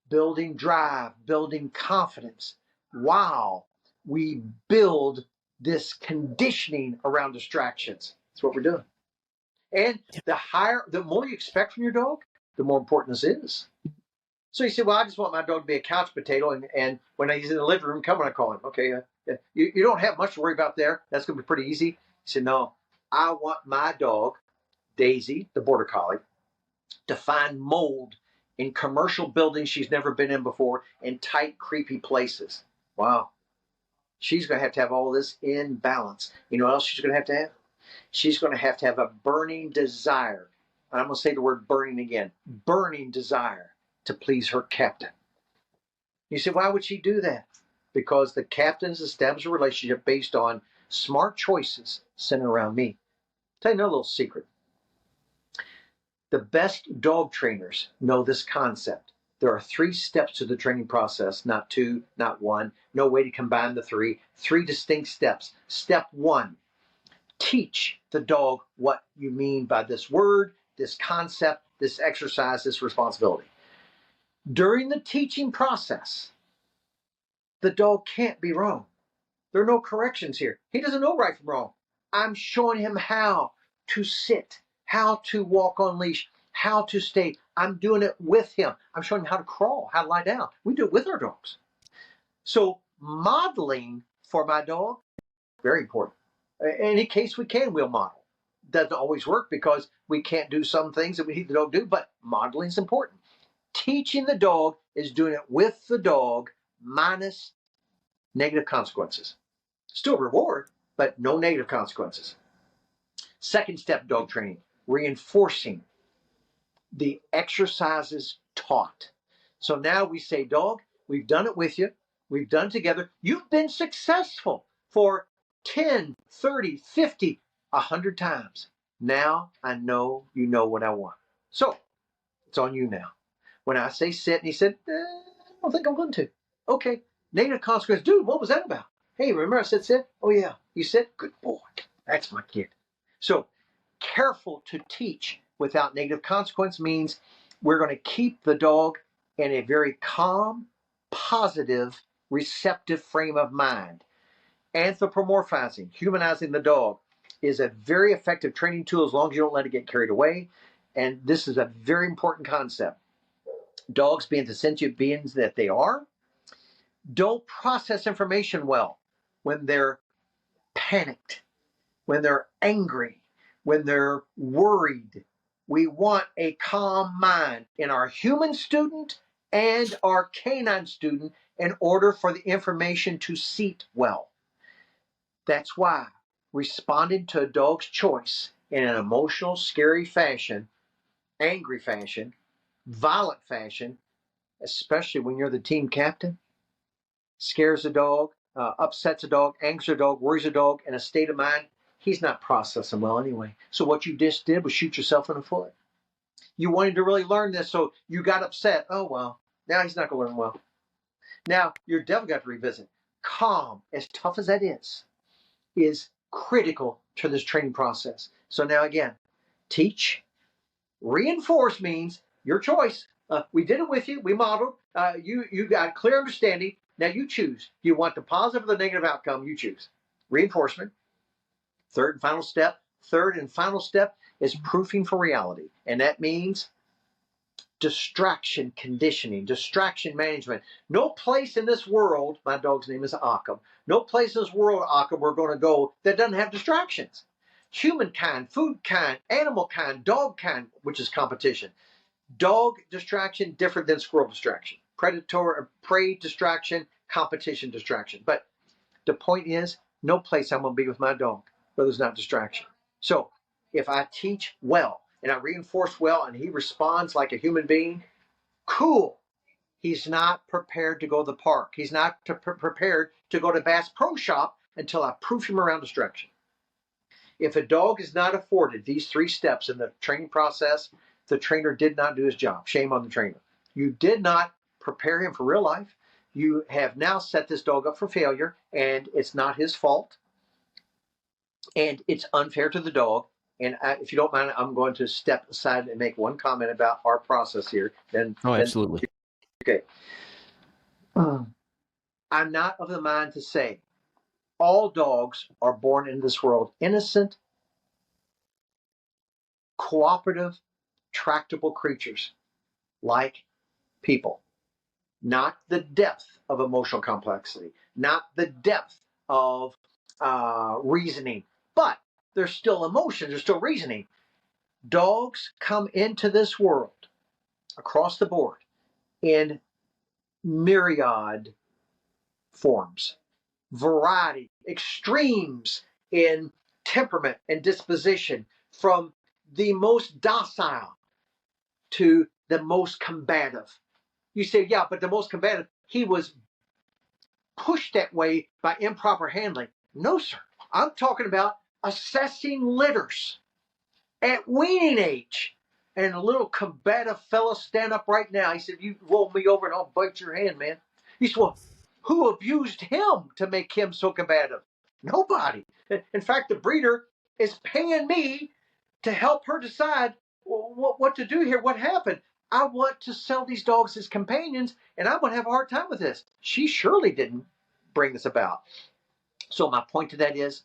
Building drive, building confidence while we build this conditioning around distractions. That's what we're doing. And the more you expect from your dog, the more important this is. So you say, well, I just want my dog to be a couch potato, and when he's in the living room, come when I call him. Okay, you don't have much to worry about there. That's going to be pretty easy. He said, no, I want my dog, Daisy, the border collie, to find mold in commercial buildings she's never been in before, in tight, creepy places. Wow. She's going to have all this in balance. You know what else she's going to have? She's going to have a burning desire. And I'm going to say the word burning again. Burning desire to please her captain. You say, why would she do that? Because the captain's established a relationship based on smart choices centered around me. I'll tell you another little secret. The best dog trainers know this concept. There are 3 steps to the training process, not 2, not 1. No way to combine the 3. 3 distinct steps. Step 1, teach the dog what you mean by this word, this concept, this exercise, this responsibility. During the teaching process, the dog can't be wrong. There are no corrections here. He doesn't know right from wrong. I'm showing him how to sit, how to walk on leash, how to stay. I'm doing it with him. I'm showing him how to crawl, how to lie down. We do it with our dogs. So modeling for my dog, very important. Any case we can, we'll model. Doesn't always work because we can't do some things that we need the dog to do, but modeling is important. Teaching the dog is doing it with the dog minus negative consequences. Still reward, but no negative consequences. Second step, dog training, reinforcing the exercises taught. So now we say, dog, we've done it with you. We've done it together. You've been successful for 10, 30, 50, 100 times. Now I know you know what I want. So it's on you now. When I say sit, and he said, I don't think I'm going to. Okay, negative consequence. Dude, what was that about? Hey, remember I said sit? Oh, yeah. You sit? Good boy. That's my kid. So careful to teach without negative consequence means we're going to keep the dog in a very calm, positive, receptive frame of mind. Anthropomorphizing, humanizing the dog, is a very effective training tool as long as you don't let it get carried away. And this is a very important concept. Dogs, being the sentient beings that they are, don't process information well when they're panicked, when they're angry, when they're worried. We want a calm mind in our human student and our canine student in order for the information to seat well. That's why responding to a dog's choice in an emotional, scary fashion, angry fashion, violent fashion, especially when you're the team captain, scares a dog, upsets a dog, angers a dog, worries a dog in a state of mind, he's not processing well anyway. So what you just did was shoot yourself in the foot. You wanted to really learn this, so you got upset. Oh, well, now he's not going to learn well. Now, you're definitely got to revisit. Calm, as tough as that is critical to this training process. So now again, teach. Reinforce means your choice. We did it with you. We modeled. You got clear understanding. Now you choose. Do you want the positive or the negative outcome? You choose. Reinforcement. Third and final step is proofing for reality. And that means distraction conditioning, distraction management. No place in this world, my dog's name is Occam, no place in this world, Occam, we're going to go that doesn't have distractions. Humankind, food kind, animal kind, dog kind, which is competition. Dog distraction different than squirrel distraction. Predator or prey distraction, competition distraction. But the point is, no place I'm going to be with my dog where there's not distraction. So if I teach well and I reinforce well and he responds like a human being, cool. He's not prepared to go to the park. He's not prepared to go to Bass Pro Shop until I proof him around distraction. If a dog is not afforded these 3 steps in the training process, the trainer did not do his job. Shame on the trainer. You did not prepare him for real life. You have now set this dog up for failure, and it's not his fault. And it's unfair to the dog. And if you don't mind, I'm going to step aside and make one comment about our process here. Absolutely. Okay. I'm not of the mind to say all dogs are born into this world innocent, cooperative, tractable creatures like people. Not the depth of emotional complexity, not the depth of reasoning, but there's still emotion, there's still reasoning. Dogs come into this world across the board in myriad forms, variety, extremes in temperament and disposition, from the most docile to the most combative. You say, yeah, but the most combative, he was pushed that way by improper handling. No, sir. I'm talking about assessing litters at weaning age. And a little combative fellow stand up right now. He said, you roll me over and I'll bite your hand, man. He said, well, who abused him to make him so combative? Nobody. In fact, the breeder is paying me to help her decide what to do here, what happened. I want to sell these dogs as companions, and I'm going to have a hard time with this. She surely didn't bring this about. So my point to that is,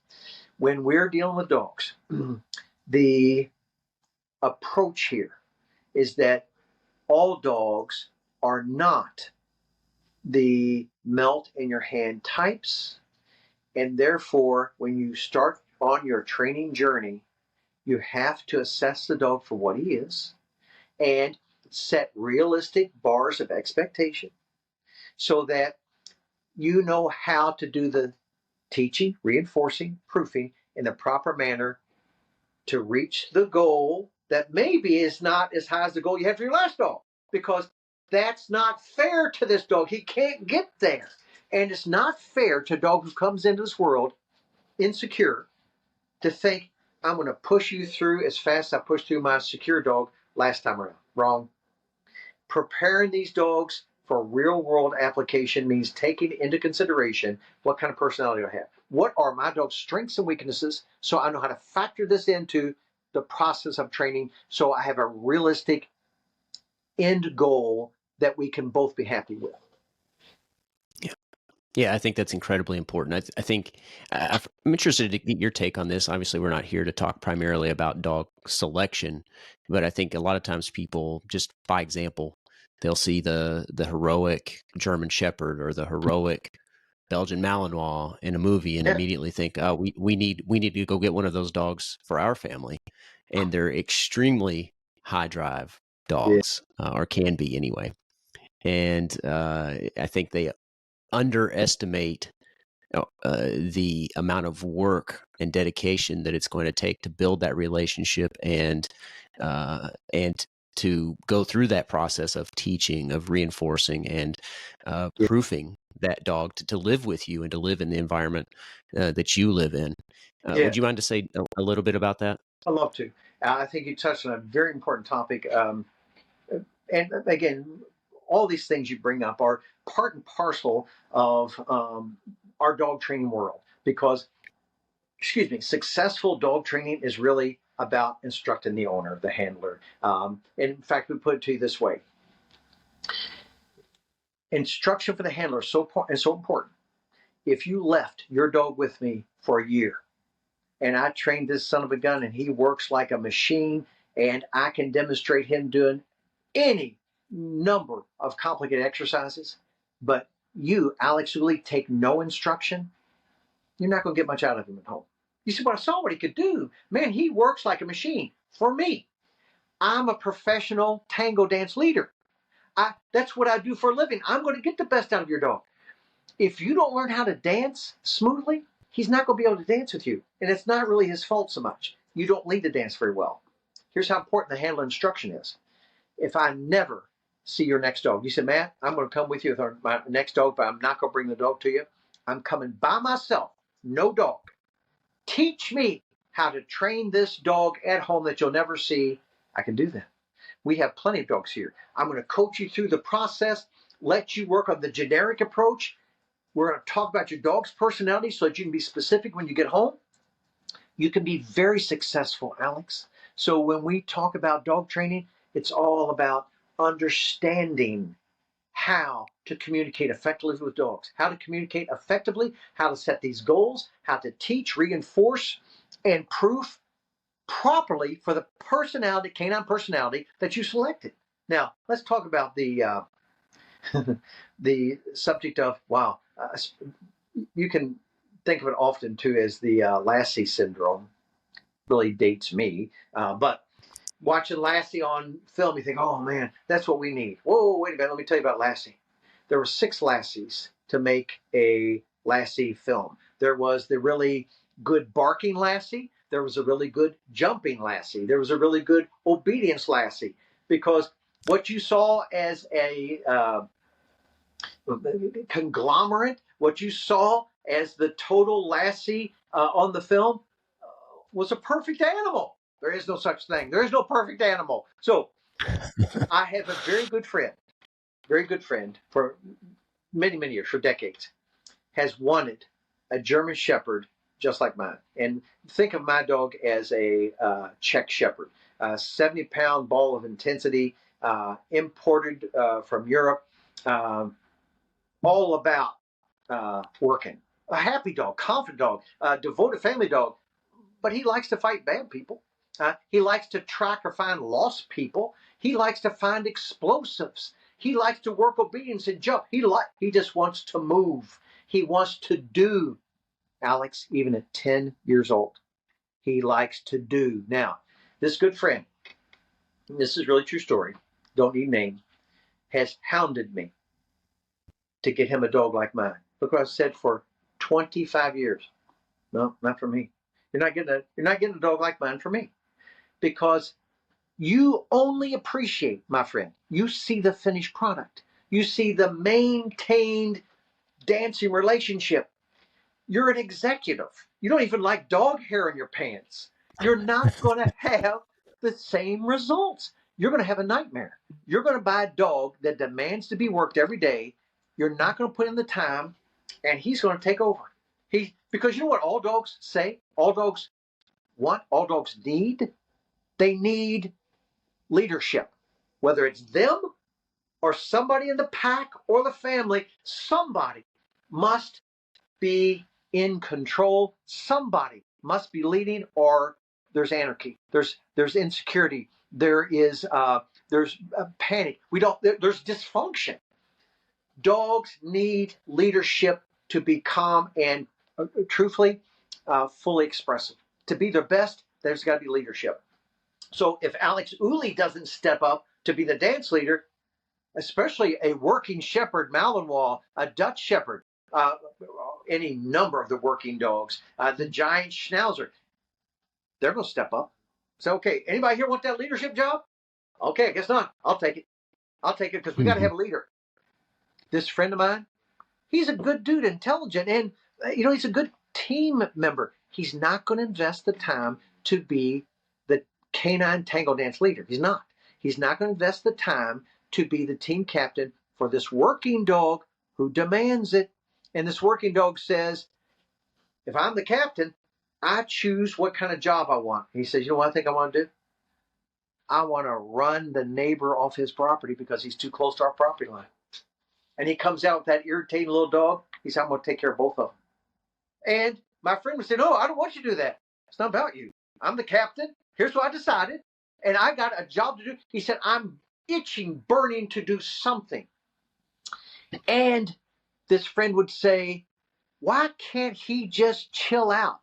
when we're dealing with dogs, the approach here is that all dogs are not the melt in your hand types, and therefore when you start on your training journey, you have to assess the dog for what he is and set realistic bars of expectation so that you know how to do the teaching, reinforcing, proofing in the proper manner to reach the goal that maybe is not as high as the goal you had for your last dog, because that's not fair to this dog. He can't get there. And it's not fair to a dog who comes into this world insecure to think, I'm going to push you through as fast as I pushed through my secure dog last time around. Wrong. Preparing these dogs for real world application means taking into consideration what kind of personality I have. What are my dog's strengths and weaknesses, so I know how to factor this into the process of training so I have a realistic end goal that we can both be happy with. Yeah, I think that's incredibly important. I think I'm interested to get your take on this. Obviously, we're not here to talk primarily about dog selection, but I think a lot of times people, just by example, they'll see the heroic German Shepherd or the heroic Belgian Malinois in a movie and Yeah, immediately think, oh, we need to go get one of those dogs for our family. And they're extremely high drive yeah, dogs, or can be anyway. And I think they underestimate the amount of work and dedication that it's going to take to build that relationship and to go through that process of teaching, of reinforcing, and yeah, proofing that dog to live with you and to live in the environment that you live in. yeah. Would you mind to say a little bit about that? I love to. I think you touched on a very important topic. And again, all these things you bring up are part and parcel of our dog training world because, excuse me, successful dog training is really about instructing the owner, the handler. In fact, we put it to you this way: instruction for the handler is so important. If you left your dog with me for a year and I trained this son of a gun and he works like a machine and I can demonstrate him doing any number of complicated exercises, but you, Alex Ooley, take no instruction, you're not going to get much out of him at home. You said, well, I saw what he could do. Man, he works like a machine. For me, I'm a professional tango dance leader. That's what I do for a living. I'm going to get the best out of your dog. If you don't learn how to dance smoothly, he's not going to be able to dance with you. And it's not really his fault so much. You don't lead the dance very well. Here's how important the handler instruction is. If I never see your next dog, you said, Matt, I'm going to come with you with my next dog, but I'm not going to bring the dog to you. I'm coming by myself, no dog. Teach me how to train this dog at home that you'll never see. I can do that. We have plenty of dogs here. I'm going to coach you through the process, let you work on the generic approach. We're going to talk about your dog's personality so that you can be specific when you get home. You can be very successful, Alex. So when we talk about dog training, it's all about understanding how to communicate effectively with dogs, how to communicate effectively, how to set these goals, how to teach, reinforce, and proof properly for the personality, canine personality that you selected. Now, let's talk about the the subject of, wow, you can think of it often too as the Lassie syndrome. Really dates me, but watching Lassie on film, you think, oh man, that's what we need. Whoa, wait a minute, let me tell you about Lassie. There were 6 Lassies to make a Lassie film. There was the really good barking Lassie. There was a really good jumping Lassie. There was a really good obedience Lassie. Because what you saw as a conglomerate, what you saw as the total Lassie on the film was a perfect animal. There is no such thing. There is no perfect animal. So I have a very good friend for many, many years, for decades, has wanted a German Shepherd just like mine. And think of my dog as a Czech Shepherd, a 70-pound ball of intensity, imported from Europe, all about working. A happy dog, confident dog, devoted family dog, but he likes to fight bad people. He likes to track or find lost people. He likes to find explosives. He likes to work obedience and jump. He just wants to move. He wants to do. Alex, even at 10 years old, he likes to do. Now, this good friend, this is really true story, don't need names, has hounded me to get him a dog like mine. Look what I've said for 25 years. No, not for me. You're not getting a dog like mine for me. Because you only appreciate, my friend, you see the finished product. You see the maintained dancing relationship. You're an executive. You don't even like dog hair in your pants. You're not going to have the same results. You're going to have a nightmare. You're going to buy a dog that demands to be worked every day. You're not going to put in the time, and he's going to take over. Because you know what all dogs say? All dogs want, all dogs need? They need leadership. Whether it's them or somebody in the pack or the family, somebody must be in control. Somebody must be leading, or there's anarchy. There's insecurity. There's panic. There's dysfunction. Dogs need leadership to be calm and truthfully, fully expressive. To be their best, there's got to be leadership. So if Alex Ooley doesn't step up to be the dance leader, especially a working shepherd, Malinois, a Dutch shepherd, any number of the working dogs, the giant schnauzer, they're going to step up. So, okay, anybody here want that leadership job? Okay, I guess not. I'll take it. I'll take it because we got to have a leader. This friend of mine, he's a good dude, intelligent, and he's a good team member. He's not going to invest the time to be the canine tango dance leader. He's not. He's not going to invest the time to be the team captain for this working dog who demands it. And this working dog says, if I'm the captain, I choose what kind of job I want. He says, you know what I think I want to do? I want to run the neighbor off his property because he's too close to our property line. And he comes out with that irritating little dog. He said, I'm going to take care of both of them. And my friend would say, no, I don't want you to do that. It's not about you. I'm the captain. Here's what I decided. And I got a job to do. He said, I'm itching, burning to do something. And this friend would say, why can't he just chill out?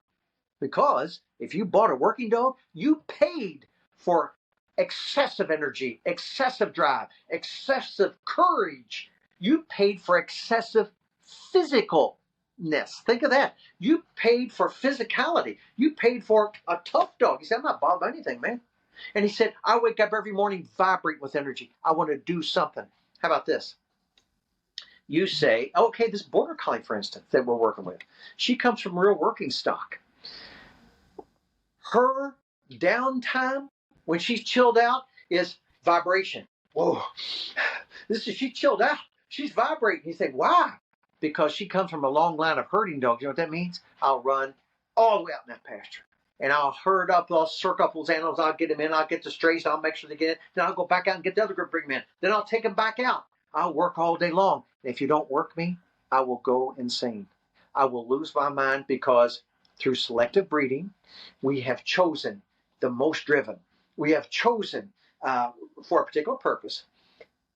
Because if you bought a working dog, you paid for excessive energy, excessive drive, excessive courage. You paid for excessive physicalness. Think of that. You paid for physicality. You paid for a tough dog. He said, I'm not bothered by anything, man. And he said, I wake up every morning vibrant with energy. I want to do something. How about this? You say, okay, this border collie, for instance, that we're working with, she comes from real working stock. Her downtime when she's chilled out is vibration. Whoa, she chilled out. She's vibrating. You say, why? Because she comes from a long line of herding dogs. You know what that means? I'll run all the way out in that pasture. And I'll herd up, I'll circle up those animals, I'll get them in, I'll get the strays, I'll make sure they get in. Then I'll go back out and get the other group, bring them in. Then I'll take them back out. I'll work all day long. And if you don't work me, I will go insane. I will lose my mind because through selective breeding, we have chosen the most driven. We have chosen for a particular purpose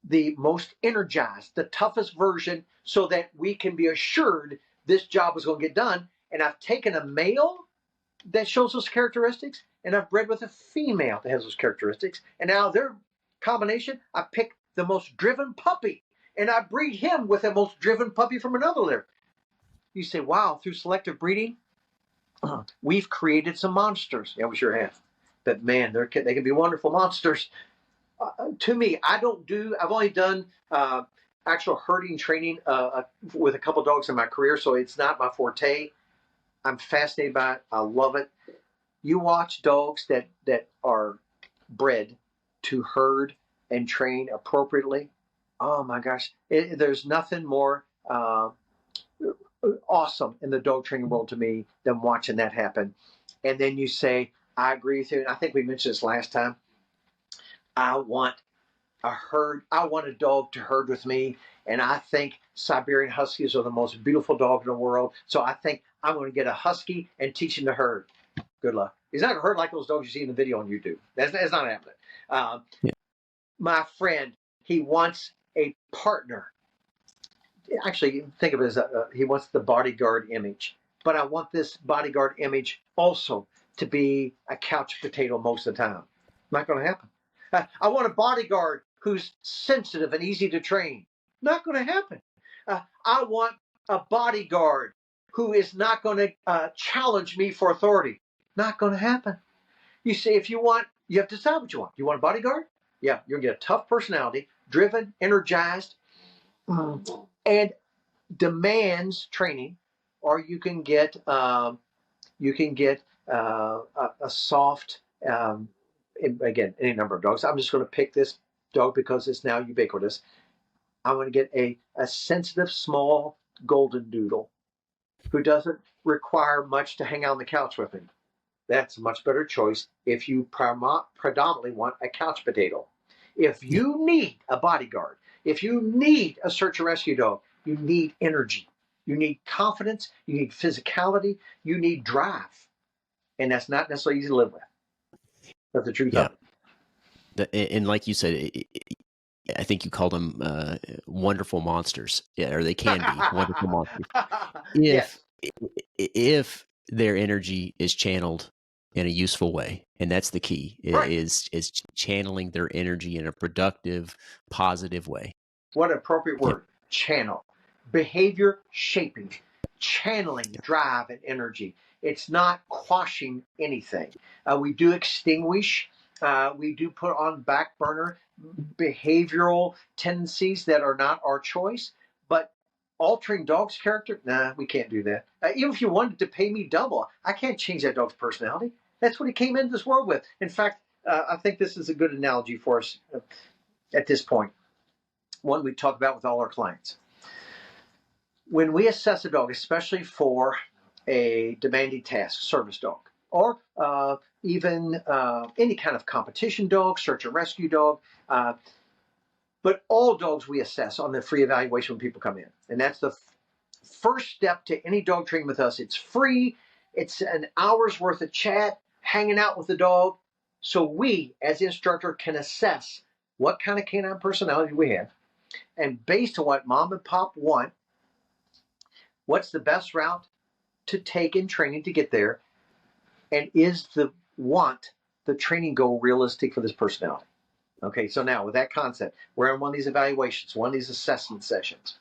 the most energized, the toughest version so that we can be assured this job is going to get done. And I've taken a male that shows those characteristics and I've bred with a female that has those characteristics. And now their combination, I pick the most driven puppy and I breed him with the most driven puppy from another litter. You say, wow, through selective breeding, we've created some monsters. Yeah, we sure have. But man, they can be wonderful monsters. To me, I've only done actual herding training with a couple dogs in my career, so it's not my forte. I'm fascinated by it. I love it. You watch dogs that are bred to herd and train appropriately. Oh my gosh, there's nothing more awesome in the dog training world to me than watching that happen. And then you say, I agree with you. And I think we mentioned this last time. I want a dog to herd with me. And I think Siberian Huskies are the most beautiful dog in the world. So I think I'm going to get a Husky and teach him to herd. Good luck. He's not going to herd like those dogs you see in the video on YouTube. That's not happening. My friend, he wants a partner. Actually, think of it as he wants the bodyguard image. But I want this bodyguard image also to be a couch potato most of the time. Not going to happen. I want a bodyguard who's sensitive and easy to train. Not going to happen. I want a bodyguard who is not going to challenge me for authority. Not going to happen. You see, you have to decide what you want. You want a bodyguard? Yeah, you're going to get a tough personality, driven, energized, and demands training, or you can get a soft. Again, any number of dogs. I'm just going to pick this dog because it's now ubiquitous. I'm going to get a sensitive, small golden doodle who doesn't require much to hang out on the couch with him. That's a much better choice if you predominantly want a couch potato. If you need a bodyguard, if you need a search and rescue dog, you need energy. You need confidence. You need physicality. You need drive. And that's not necessarily easy to live with. That's the truth of it. And like you said, I think you called them wonderful monsters, yeah, or they can be wonderful monsters if Yes, if their energy is channeled in a useful way, and that's the key, right. is channeling their energy in a productive, positive way. What an appropriate Yep. word. Channel. Behavior shaping, channeling drive and energy. It's not quashing anything. We do extinguish, we do put on back burner behavioral tendencies that are not our choice, but altering dog's character, nah, we can't do that. Even if you wanted to pay me double, I can't change that dog's personality. That's what he came into this world with. In fact, I think this is a good analogy for us at this point, one we talk about with all our clients. When we assess a dog, especially for a demanding task, service dog, or even any kind of competition dog, search and rescue dog, but all dogs we assess on the free evaluation when people come in. And that's the first step to any dog training with us. It's free. It's an hour's worth of chat, hanging out with the dog. So we, as the instructor, can assess what kind of canine personality we have. And based on what mom and pop want, what's the best route to take in training to get there? And is the training goal realistic for this personality? Okay, so now with that concept, we're on one of these evaluations, one of these assessment sessions.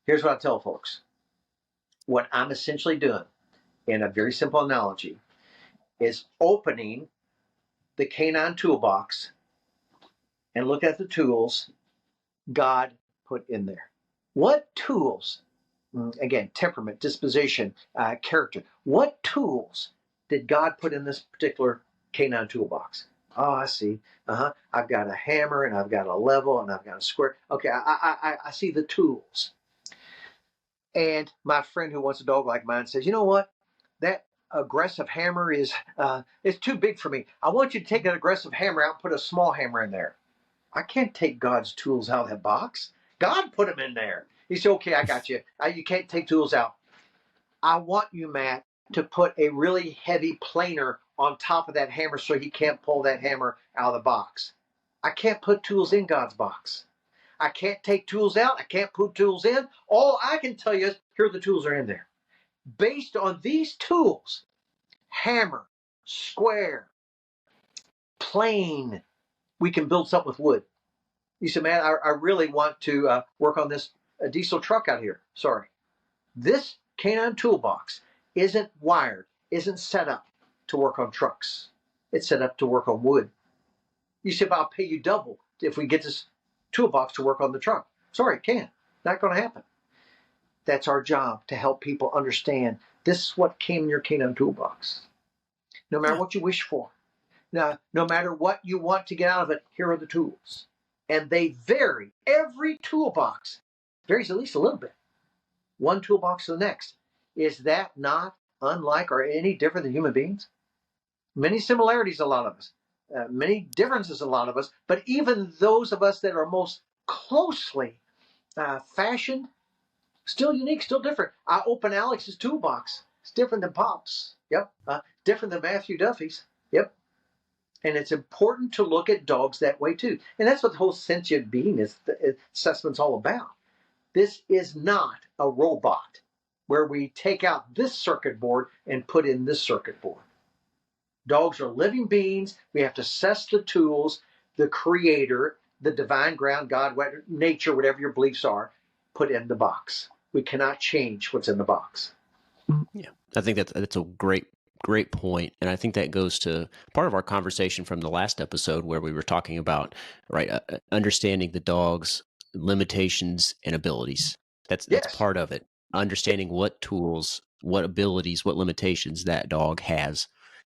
Here's what I tell folks. What I'm essentially doing, in a very simple analogy, is opening the canine toolbox and look at the tools God put in there. What tools, again, temperament, disposition, character, what tools did God put in this particular canine toolbox? Oh, I see. I've got a hammer, and I've got a level, and I've got a square. Okay, I see the tools. And my friend who wants a dog like mine says, you know what? That aggressive hammer is it's too big for me. I want you to take an aggressive hammer out and put a small hammer in there. I can't take God's tools out of that box. God put them in there. He said, okay, I got you. You can't take tools out. I want you, Matt, to put a really heavy planer on top of that hammer so he can't pull that hammer out of the box. I can't put tools in God's box. I can't take tools out. I can't put tools in. All I can tell you is here the tools are in there. Based on these tools, hammer, square, plane, we can build something with wood. You said, man, I really want to work on this diesel truck out here. Sorry. This canine toolbox isn't wired, isn't set up to work on trucks. It's set up to work on wood. You said, but I'll pay you double if we get this toolbox to work on the truck. Sorry, it can't. Not going to happen. That's our job, to help people understand this is what came in your canine toolbox. No matter what you wish for, now, no matter what you want to get out of it, here are the tools. And they vary. Every toolbox varies at least a little bit. One toolbox to the next. Is that not unlike or any different than human beings? Many similarities, a lot of us. Many differences, a lot of us. But even those of us that are most closely fashioned, still unique, still different. I open Alex's toolbox. It's different than Pop's. Yep. Different than Matthew Duffy's. Yep. And it's important to look at dogs that way too. And that's what the whole sentient being assessment's all about. This is not a robot where we take out this circuit board and put in this circuit board. Dogs are living beings. We have to assess the tools, the creator, the divine ground, God, nature, whatever your beliefs are, put in the box. We cannot change what's in the box. Yeah, I think that's a great point, and I think that goes to part of our conversation from the last episode where we were talking about understanding the dog's limitations and abilities. That's Yes. part of it. Understanding what tools, what abilities, what limitations that dog has,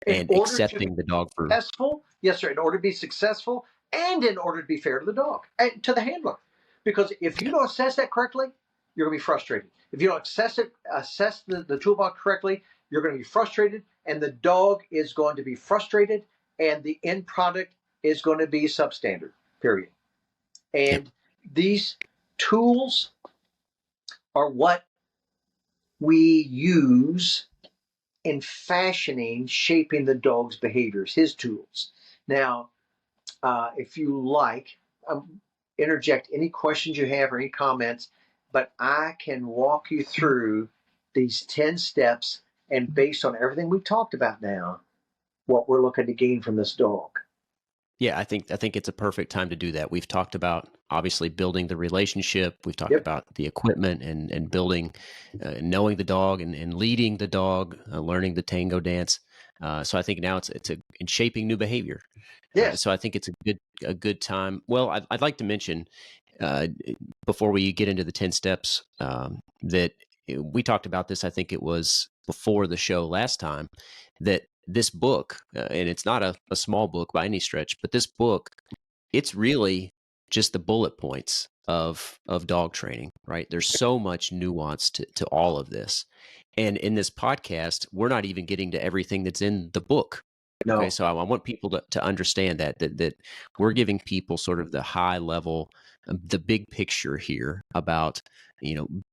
In and order to be accepting the dog for. successful, yes, sir, in order to be successful and in order to be fair to the dog and to the handler. Because if you don't assess that correctly, you're going to be frustrated. If you don't assess the toolbox correctly, you're going to be frustrated, and the dog is going to be frustrated, and the end product is going to be substandard, period. And these tools are what we use in fashioning, shaping the dog's behaviors, his tools. Now, if you like, interject any questions you have or any comments, but I can walk you through these 10 steps, and based on everything we've talked about now, what we're looking to gain from this dog. Yeah, I think it's a perfect time to do that. We've talked about obviously building the relationship. We've talked Yep. about the equipment and building, knowing the dog and leading the dog, learning the tango dance. So I think now it's in shaping new behavior. Yes. So I think it's a good time. Well, I'd like to mention uh, before we get into the 10 steps that we talked about this. I think it was before the show last time that this book, and it's not a small book by any stretch, but this book, it's really just the bullet points of dog training, right? There's so much nuance to all of this. And in this podcast, we're not even getting to everything that's in the book. Okay, No. so I want people to understand that we're giving people sort of the high level, the big picture here about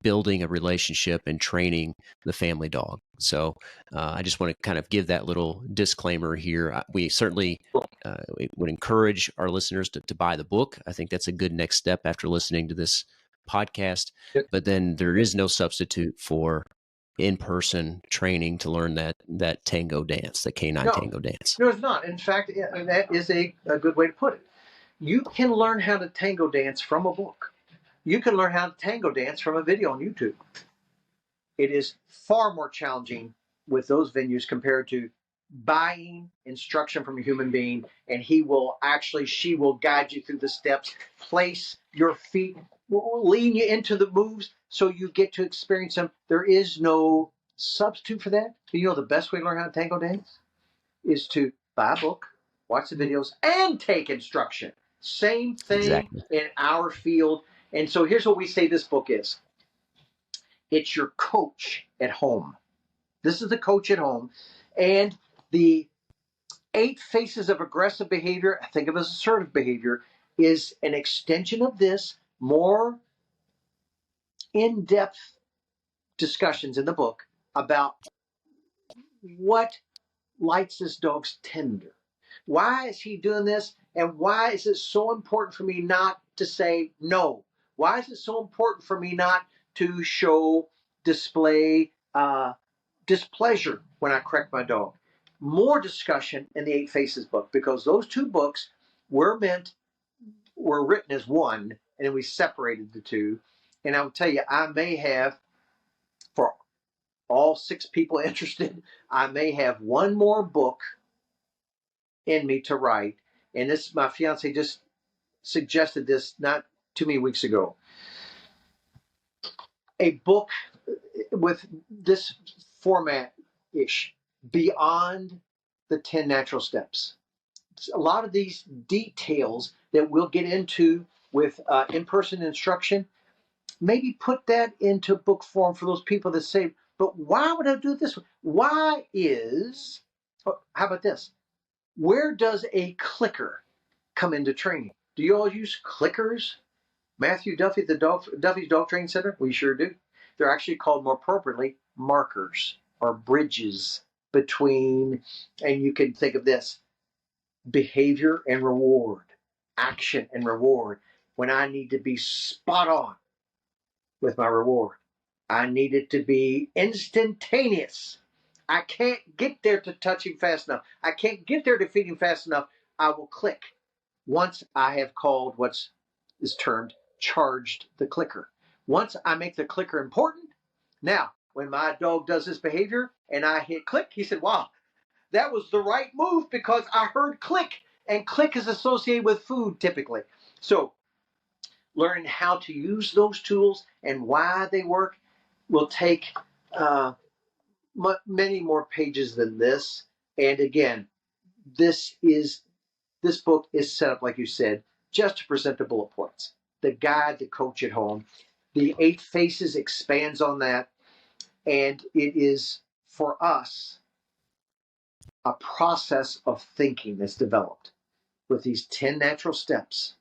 building a relationship and training the family dog. So I just want to kind of give that little disclaimer here. We certainly would encourage our listeners to buy the book. I think that's a good next step after listening to this podcast. Yep. But then there is no substitute for in-person training to learn that tango dance, the canine No. tango dance. No, it's not. In fact, that is a good way to put it. You can learn how to tango dance from a book. You can learn how to tango dance from a video on YouTube. It is far more challenging with those venues compared to buying instruction from a human being, and she will guide you through the steps, place your feet, lean you into the moves so you get to experience them. There is no substitute for that. You know, the best way to learn how to tango dance is to buy a book, watch the videos, and take instruction. Same thing Exactly. in our field. And so here's what we say this book is. It's your coach at home. This is the coach at home. And the 8 Faces of Aggressive Behavior, I think of as assertive behavior, is an extension of this, more in-depth discussions in the book about what lights this dog's tender. Why is he doing this? And why is it so important for me not to say no? Why is it so important for me not to display displeasure when I correct my dog? More discussion in the 8 Faces book, because those 2 books were written as one, and then we separated the 2. And I will tell you, I may have, for all 6 people interested, I may have one more book in me to write. And this, my fiance just suggested this not too many weeks ago. A book with this format-ish, beyond the 10 natural steps. A lot of these details that we'll get into with in-person instruction, maybe put that into book form for those people that say, but why would I do this? How about this? Where does a clicker come into training? Do you all use clickers? Matthew Duffy, Duffy's Dog Training Center? We sure do. They're actually called, more appropriately, markers or bridges between, and you can think of this, behavior and reward, action and reward. When I need to be spot on with my reward, I need it to be instantaneous. I can't get there to touch him fast enough. I can't get there to feed him fast enough. I will click once I have called what is termed charged the clicker. Once I make the clicker important, now when my dog does this behavior and I hit click, he said, wow, that was the right move because I heard click, and click is associated with food typically. So learning how to use those tools and why they work will take many more pages than this. And again, this book is set up, like you said, just to present the bullet points. The guide, the coach at home. The 8 Faces expands on that, and it is, for us, a process of thinking that's developed with these 10 natural steps,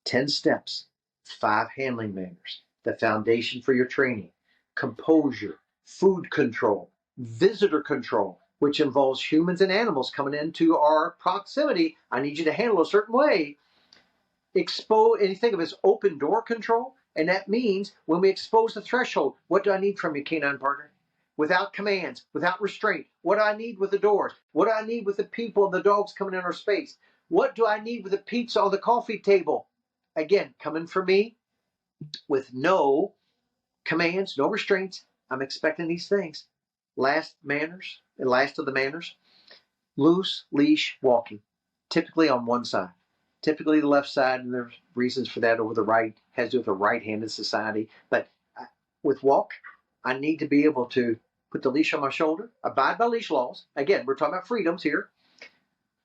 10 steps, 5 handling manners, the foundation for your training, composure, food control, visitor control, which involves humans and animals coming into our proximity. I need you to handle a certain way. expose, and you think of it as open door control, and that means when we expose the threshold, what do I need from you, canine partner? Without commands, without restraint. What do I need with the doors? What do I need with the people and the dogs coming in our space? What do I need with the pizza on the coffee table? Again, coming from me with no commands, no restraints. I'm expecting these things. Last of the manners, loose leash walking, typically on one side. Typically the left side, and there's reasons for that over the right, has to do with a right-handed society. But with walk, I need to be able to put the leash on my shoulder, abide by leash laws. Again, we're talking about freedoms here.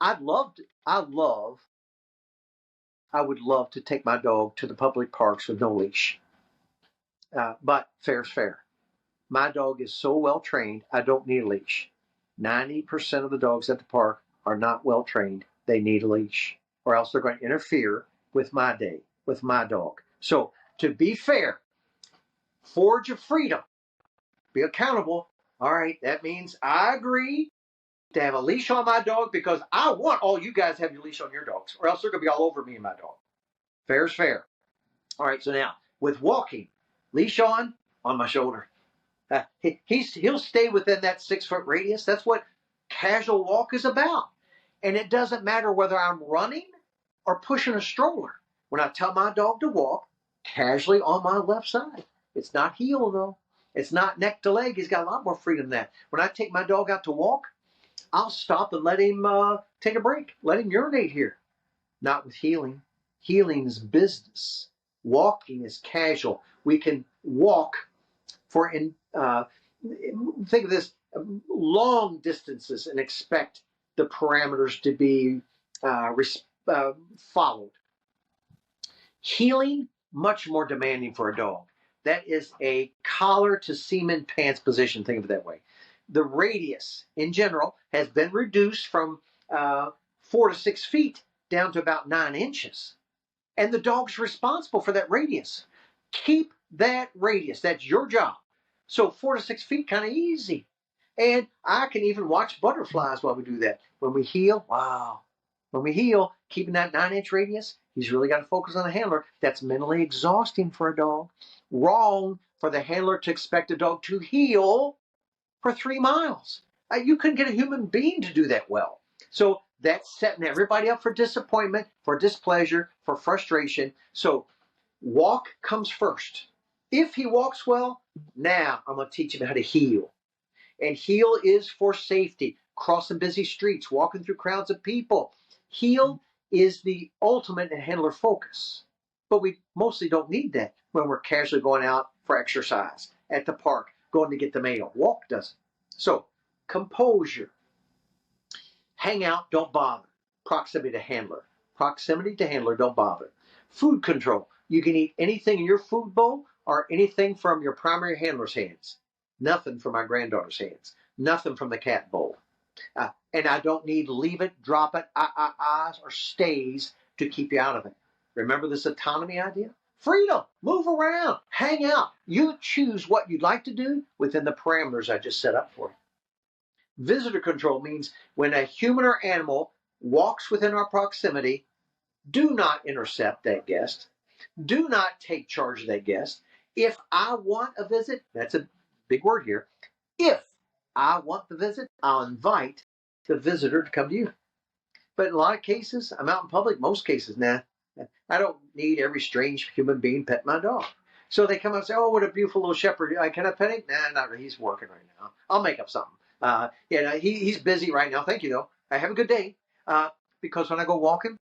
I would love to take my dog to the public parks with no leash. But fair's fair. My dog is so well trained, I don't need a leash. 90% of the dogs at the park are not well trained. They need a leash, or else they're going to interfere with my day, with my dog. So to be fair, forge of freedom, be accountable. All right, that means I agree to have a leash on my dog because I want all you guys to have your leash on your dogs, or else they're going to be all over me and my dog. Fair's fair. All right, so now with walking, leash on my shoulder. He'll stay within that 6-foot radius. That's what casual walk is about. And it doesn't matter whether I'm running or pushing a stroller. When I tell my dog to walk, casually on my left side. It's not heel though. It's not neck to leg. He's got a lot more freedom than that. When I take my dog out to walk, I'll stop and let him take a break. Let him urinate here. Not with heeling. Heeling is business. Walking is casual. We can walk for think of this, long distances and expect the parameters to be followed. Heeling, much more demanding for a dog. That is a collar to semen pants position. Think of it that way. The radius in general has been reduced from 4 to 6 feet down to about 9 inches. And the dog's responsible for that radius. Keep that radius. That's your job. So 4 to 6 feet, kind of easy. And I can even watch butterflies while we do that. When we heel, wow. When we heel, keeping that 9-inch radius, he's really got to focus on the handler. That's mentally exhausting for a dog. Wrong for the handler to expect a dog to heel for 3 miles. You couldn't get a human being to do that well. So that's setting everybody up for disappointment, for displeasure, for frustration. So walk comes first. If he walks well, now I'm going to teach him how to heel. And heel is for safety. Crossing busy streets, walking through crowds of people. Heel is the ultimate handler focus. But we mostly don't need that when we're casually going out for exercise, at the park, going to get the mail. Walk doesn't. So, composure. Hang out, don't bother. Proximity to handler. Proximity to handler, don't bother. Food control. You can eat anything in your food bowl or anything from your primary handler's hands. Nothing from my granddaughter's hands. Nothing from the cat bowl. And I don't need leave it, drop it, or stays to keep you out of it. Remember this autonomy idea? Freedom. Move around. Hang out. You choose what you'd like to do within the parameters I just set up for you. Visitor control means when a human or animal walks within our proximity, do not intercept that guest. Do not take charge of that guest. If I want a visit, that's a big word here. If I want the visit, I'll invite the visitor to come to you. But in a lot of cases, I'm out in public, most cases, nah, I don't need every strange human being pet my dog. So they come up and say, oh, what a beautiful little shepherd. Can I pet him? Nah, not really. He's working right now. I'll make up something. He's busy right now. Thank you, though. Have a good day. Because when I go walking,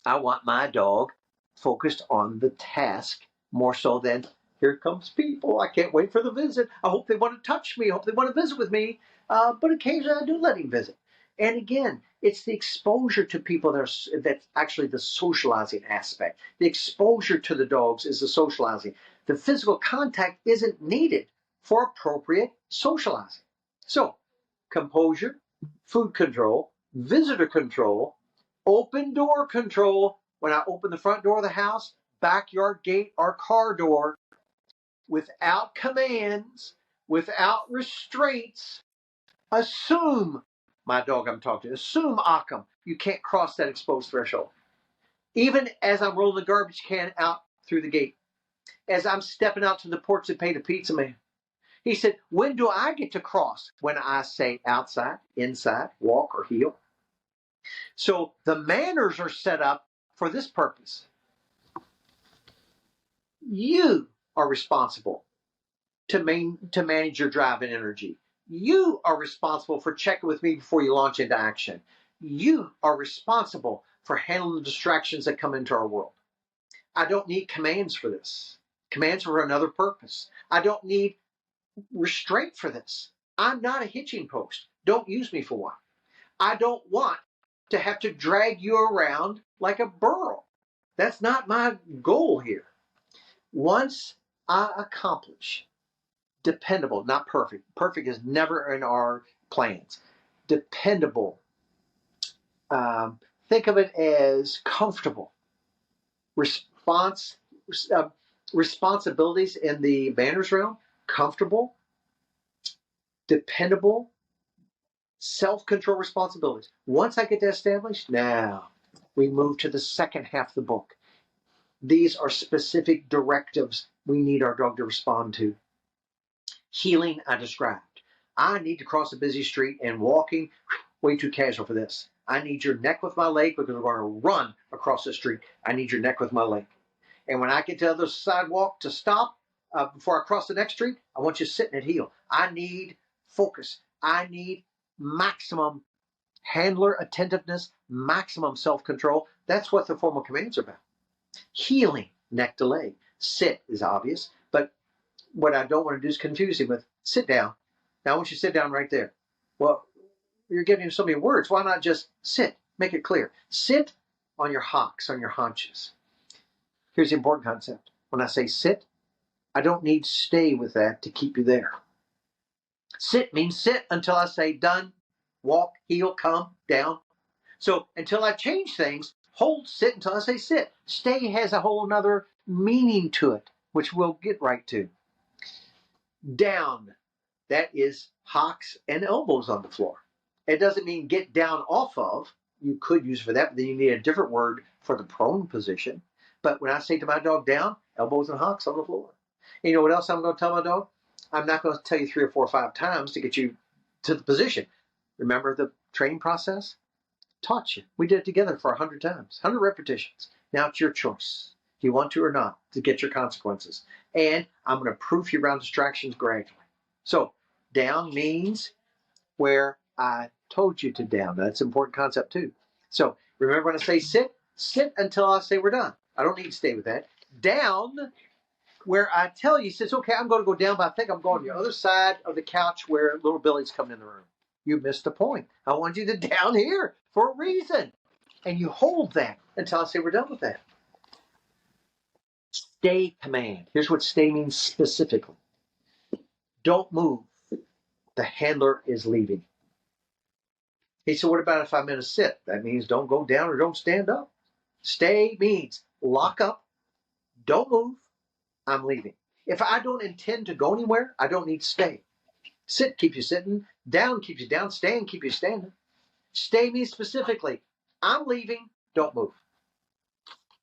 I want my dog focused on the task more so than here comes people. I can't wait for the visit. I hope they want to touch me. I hope they want to visit with me. But occasionally I do let him visit. And again, it's the exposure to people that's actually the socializing aspect. The exposure to the dogs is the socializing. The physical contact isn't needed for appropriate socializing. So, composure, food control, visitor control, open door control. When I open the front door of the house, backyard gate, or car door, without commands, without restraints, assume, my dog I'm talking to, assume Occam, you can't cross that exposed threshold. Even as I'm rolling the garbage can out through the gate, as I'm stepping out to the porch to pay the pizza man. He said, when do I get to cross? When I say outside, inside, walk, or heel. So the manners are set up for this purpose. You are responsible to manage your drive and energy. You are responsible for checking with me before you launch into action. You are responsible for handling the distractions that come into our world. I don't need commands for this. Commands are for another purpose. I don't need restraint for this. I'm not a hitching post. Don't use me for one. I don't want to have to drag you around like a burro. That's not my goal here. Once I accomplish dependable, not perfect. Perfect is never in our plans. Dependable. Think of it as comfortable. Responsibilities in the manners realm. Comfortable, dependable, self-control responsibilities. Once I get that established, now we move to the second half of the book. These are specific directives we need our dog to respond to. Healing, I described. I need to cross a busy street, and walking, way too casual for this. I need your neck with my leg because we're going to run across the street. I need your neck with my leg. And when I get to the other sidewalk to stop, before I cross the next street, I want you sitting at heel. I need focus. I need maximum handler attentiveness, maximum self-control. That's what the formal commands are about. Healing, neck to leg. Sit is obvious, but what I don't want to do is confuse him with sit down. Now I want you to sit down right there. Well, you're giving him so many words. Why not just sit? Make it clear. Sit on your hocks, on your haunches. Here's the important concept. When I say sit, I don't need stay with that to keep you there. Sit means sit until I say done, walk, heel, come, down. So until I change things, hold, sit until I say sit. Stay has a whole nother meaning to it, which we'll get right to. Down, that is hocks and elbows on the floor. It doesn't mean get down off of. You could use for that, but then you need a different word for the prone position. But when I say to my dog down, elbows and hocks on the floor. And you know what else I'm going to tell my dog? I'm not going to tell you 3 or 4 or 5 times to get you to the position. Remember the training process? Taught you. We did it together for 100 times, 100 repetitions. Now it's your choice. Do you want to or not to get your consequences? And I'm going to proof you around distractions gradually. So down means where I told you to down. That's an important concept too. So remember when I say sit, sit until I say we're done. I don't need to stay with that. Down, where I tell you, he says, okay, I'm going to go down, but I think I'm going to the other side of the couch where little Billy's coming in the room. You missed the point. I want you to down here for a reason. And you hold that until I say we're done with that. Stay command. Here's what stay means specifically. Don't move. The handler is leaving. He said, what about if I'm in a sit? That means don't go down or don't stand up. Stay means lock up. Don't move. I'm leaving. If I don't intend to go anywhere, I don't need to stay. Sit keeps you sitting. Down keeps you down. Stand keeps you standing. Stay means specifically, I'm leaving. Don't move.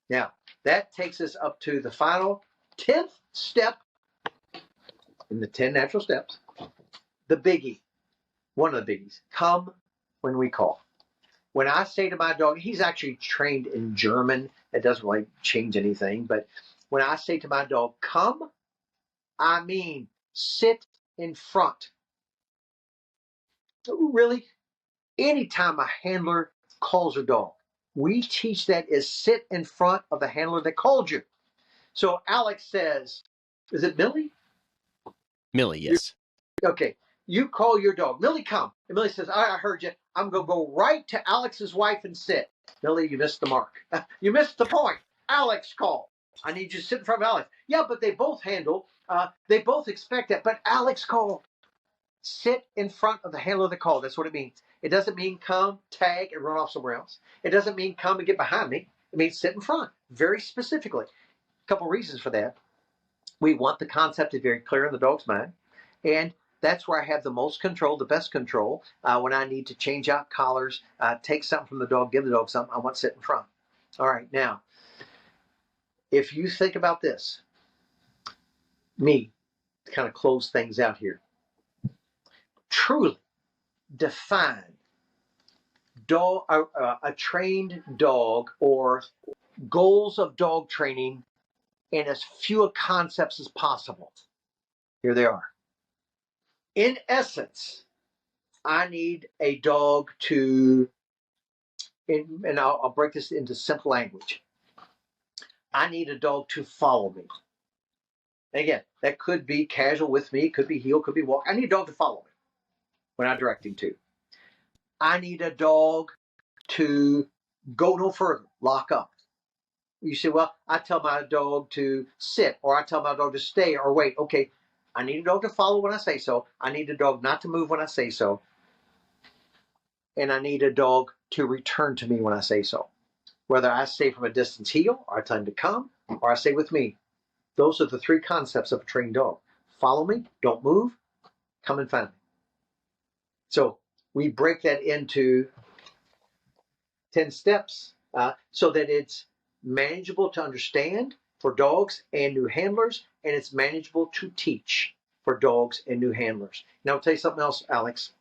Now, that takes us up to the final 10th step in the 10 natural steps. The biggie. One of the biggies. Come when we call. When I say to my dog, he's actually trained in German. It doesn't really change anything. But when I say to my dog, come, I mean sit in front. Really, anytime a handler calls a dog, we teach that is sit in front of the handler that called you. So Alex says, is it Millie? Millie, yes. Okay. You call your dog, Millie, come. And Millie says, I heard you. I'm going to go right to Alex's wife and sit. Millie, you missed the mark. You missed the point. Alex called. I need you to sit in front of Alex. Yeah, but they both handle, they both expect that. But Alex called. Sit in front of the handler of the call. That's what it means. It doesn't mean come, tag, and run off somewhere else. It doesn't mean come and get behind me. It means sit in front, very specifically. A couple reasons for that. We want the concept to be very clear in the dog's mind. And that's where I have the most control, the best control. When I need to change out collars, take something from the dog, give the dog something, I want to sit in front. All right, now, if you think about this, me, to kind of close things out here, truly define a trained dog or goals of dog training in as few concepts as possible. Here they are. In essence, I need a dog to, and I'll break this into simple language. I need a dog to follow me. And again, that could be casual with me, could be heel, could be walk. I need a dog to follow me when I direct him to. I need a dog to go no further, lock up. You say, well, I tell my dog to sit, or I tell my dog to stay or wait. Okay, I need a dog to follow when I say so. I need a dog not to move when I say so. And I need a dog to return to me when I say so. Whether I say from a distance heel, or I tell him to come, or I say with me. Those are the three concepts of a trained dog. Follow me, don't move, come and find me. So we break that into 10 steps so that it's manageable to understand for dogs and new handlers, and it's manageable to teach for dogs and new handlers. Now, I'll tell you something else, Alex.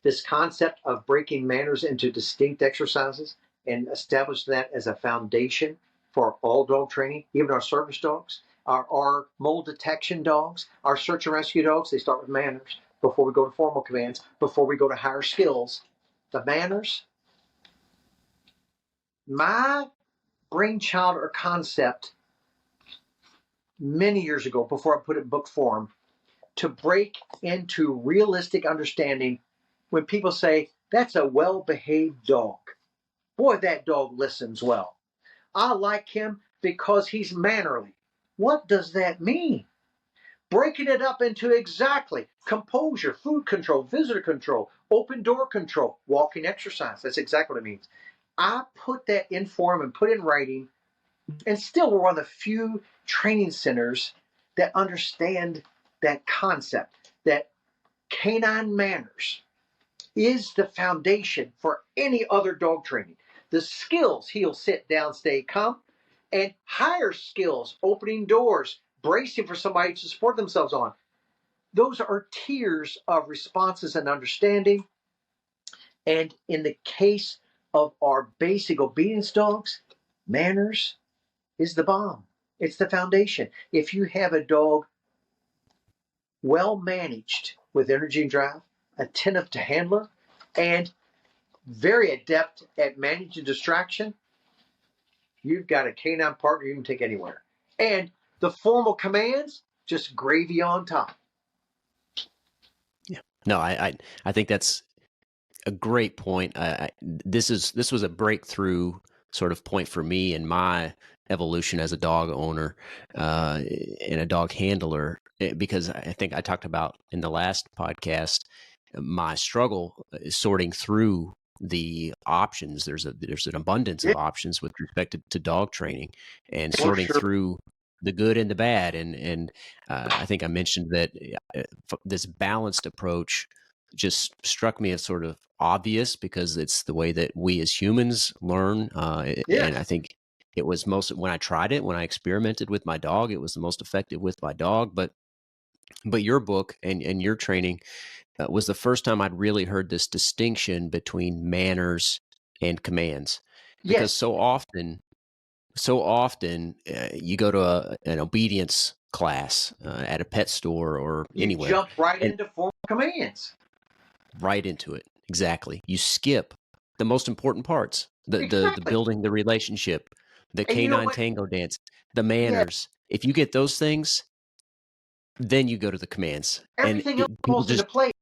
This concept of breaking manners into distinct exercises and establish that as a foundation for all dog training, even our service dogs, our mold detection dogs, our search and rescue dogs, they start with manners before we go to formal commands, before we go to higher skills. The manners, my brainchild or concept many years ago, before I put it in book form, to break into realistic understanding when people say, that's a well-behaved dog. Boy, that dog listens well. I like him because he's mannerly. What does that mean? Breaking it up into exactly composure, food control, visitor control, open door control, walking exercise. That's exactly what it means. I put that in form and put in writing, and still we're one of the few training centers that understand that concept, that canine manners is the foundation for any other dog training. The skills, heel, sit, down, stay, come, and higher skills, opening doors, bracing for somebody to support themselves on. Those are tiers of responses and understanding. And in the case of our basic obedience dogs, manners is the bomb. It's the foundation. If you have a dog well managed with energy and drive, attentive to handler, and very adept at managing distraction, you've got a canine partner you can take anywhere. And the formal commands, just gravy on top. Yeah. No, I think that's a great point. This was a breakthrough sort of point for me in my evolution as a dog owner and a dog handler, because I think I talked about in the last podcast my struggle sorting through the options. There's an abundance of options with respect to dog training, and sorting through the good and the bad. And I think I mentioned that this balanced approach just struck me as sort of obvious because it's the way that we as humans learn. And I think it was when I tried it, when I experimented with my dog, it was the most effective with my dog. But your book and your training was the first time I'd really heard this distinction between manners and commands. Because so often you go to an obedience class at a pet store or anywhere. You jump right into formal commands. Right into it. Exactly. You skip the most important parts, the building the relationship, the canine tango dance, the manners. If you get those things, then you go to the commands. Everything else falls into place.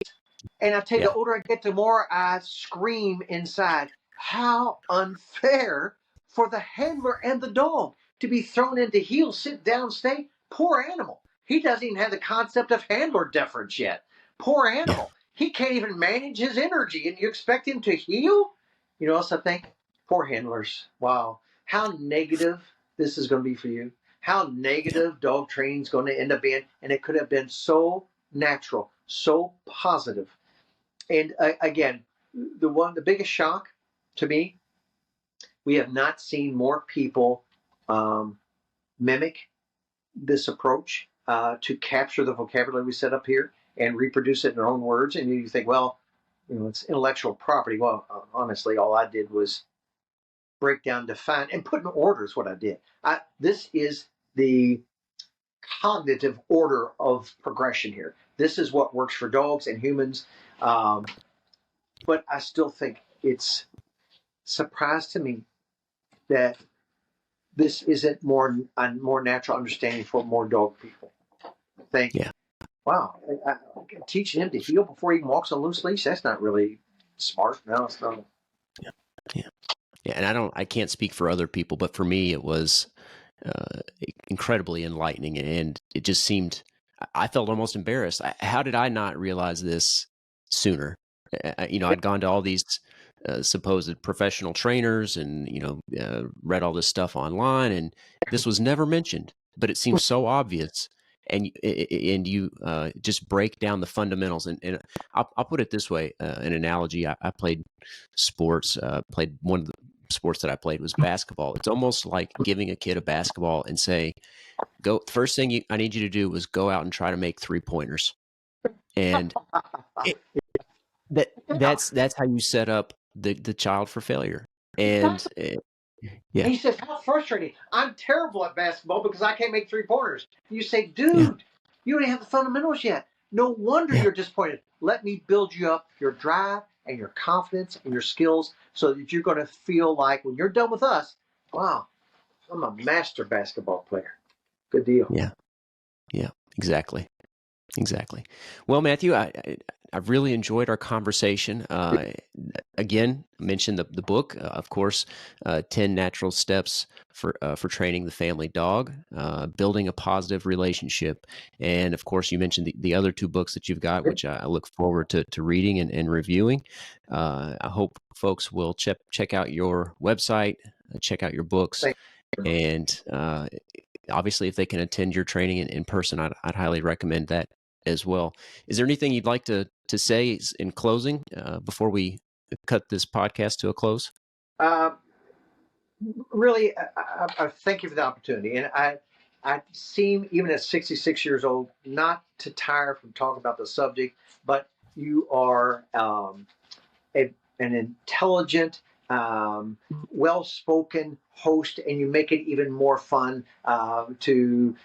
And I tell you, the older I get, the more I scream inside, how unfair for the handler and the dog to be thrown into heel, sit down, stay. Poor animal. He doesn't even have the concept of handler deference yet. Poor animal. He can't even manage his energy, and you expect him to heel? You know, also think, poor handlers. Wow. How negative this is going to be for you. How negative dog training is going to end up being. And it could have been so natural, so positive. And again, the biggest shock to me we have not seen more people mimic this approach to capture the vocabulary we set up here and reproduce it in their own words. And you think, well, it's intellectual property. Well, honestly, all I did was break down, define, and put in order is what I did. This is the cognitive order of progression here. This is what works for dogs and humans. But I still think it's a surprise to me that this isn't a more natural understanding for more dog people. Yeah. Wow, teaching him to heel before he walks on loose leash, that's not really smart. No, it's not. Yeah, and I can't speak for other people, but for me, it was incredibly enlightening, and it just seemed, I felt almost embarrassed. How did I not realize this sooner? I'd gone to all these supposed professional trainers and, read all this stuff online, and this was never mentioned, but it seems so obvious. And you just break down the fundamentals. And I'll put it this way, an analogy. I played sports, played one of the sports that I played was basketball. It's almost like giving a kid a basketball and say, go, first thing I need you to do is go out and try to make 3-pointers. And that's how you set up the child for failure. And yeah. And he says, how frustrating. I'm terrible at basketball because I can't make 3-pointers. You say, dude, you don't have the fundamentals yet. No wonder you're disappointed. Let me build you up your drive and your confidence and your skills so that you're going to feel like when you're done with us, wow, I'm a master basketball player. Good deal. Yeah, exactly. Well, Matthew, I've really enjoyed our conversation. Again, mentioned the book, of course, 10 Natural Steps for Training the Family Dog, Building a Positive Relationship. And of course, you mentioned the other 2 books that you've got, which I look forward to reading and reviewing. I hope folks will check out your website, check out your books, and obviously, if they can attend your training in person, I'd highly recommend that as well. Is there anything you'd like to say in closing before we cut this podcast to a close? Really, I thank you for the opportunity. And I seem, even at 66 years old, not to tire from talking about the subject, but you are an intelligent, well-spoken host, and you make it even more fun to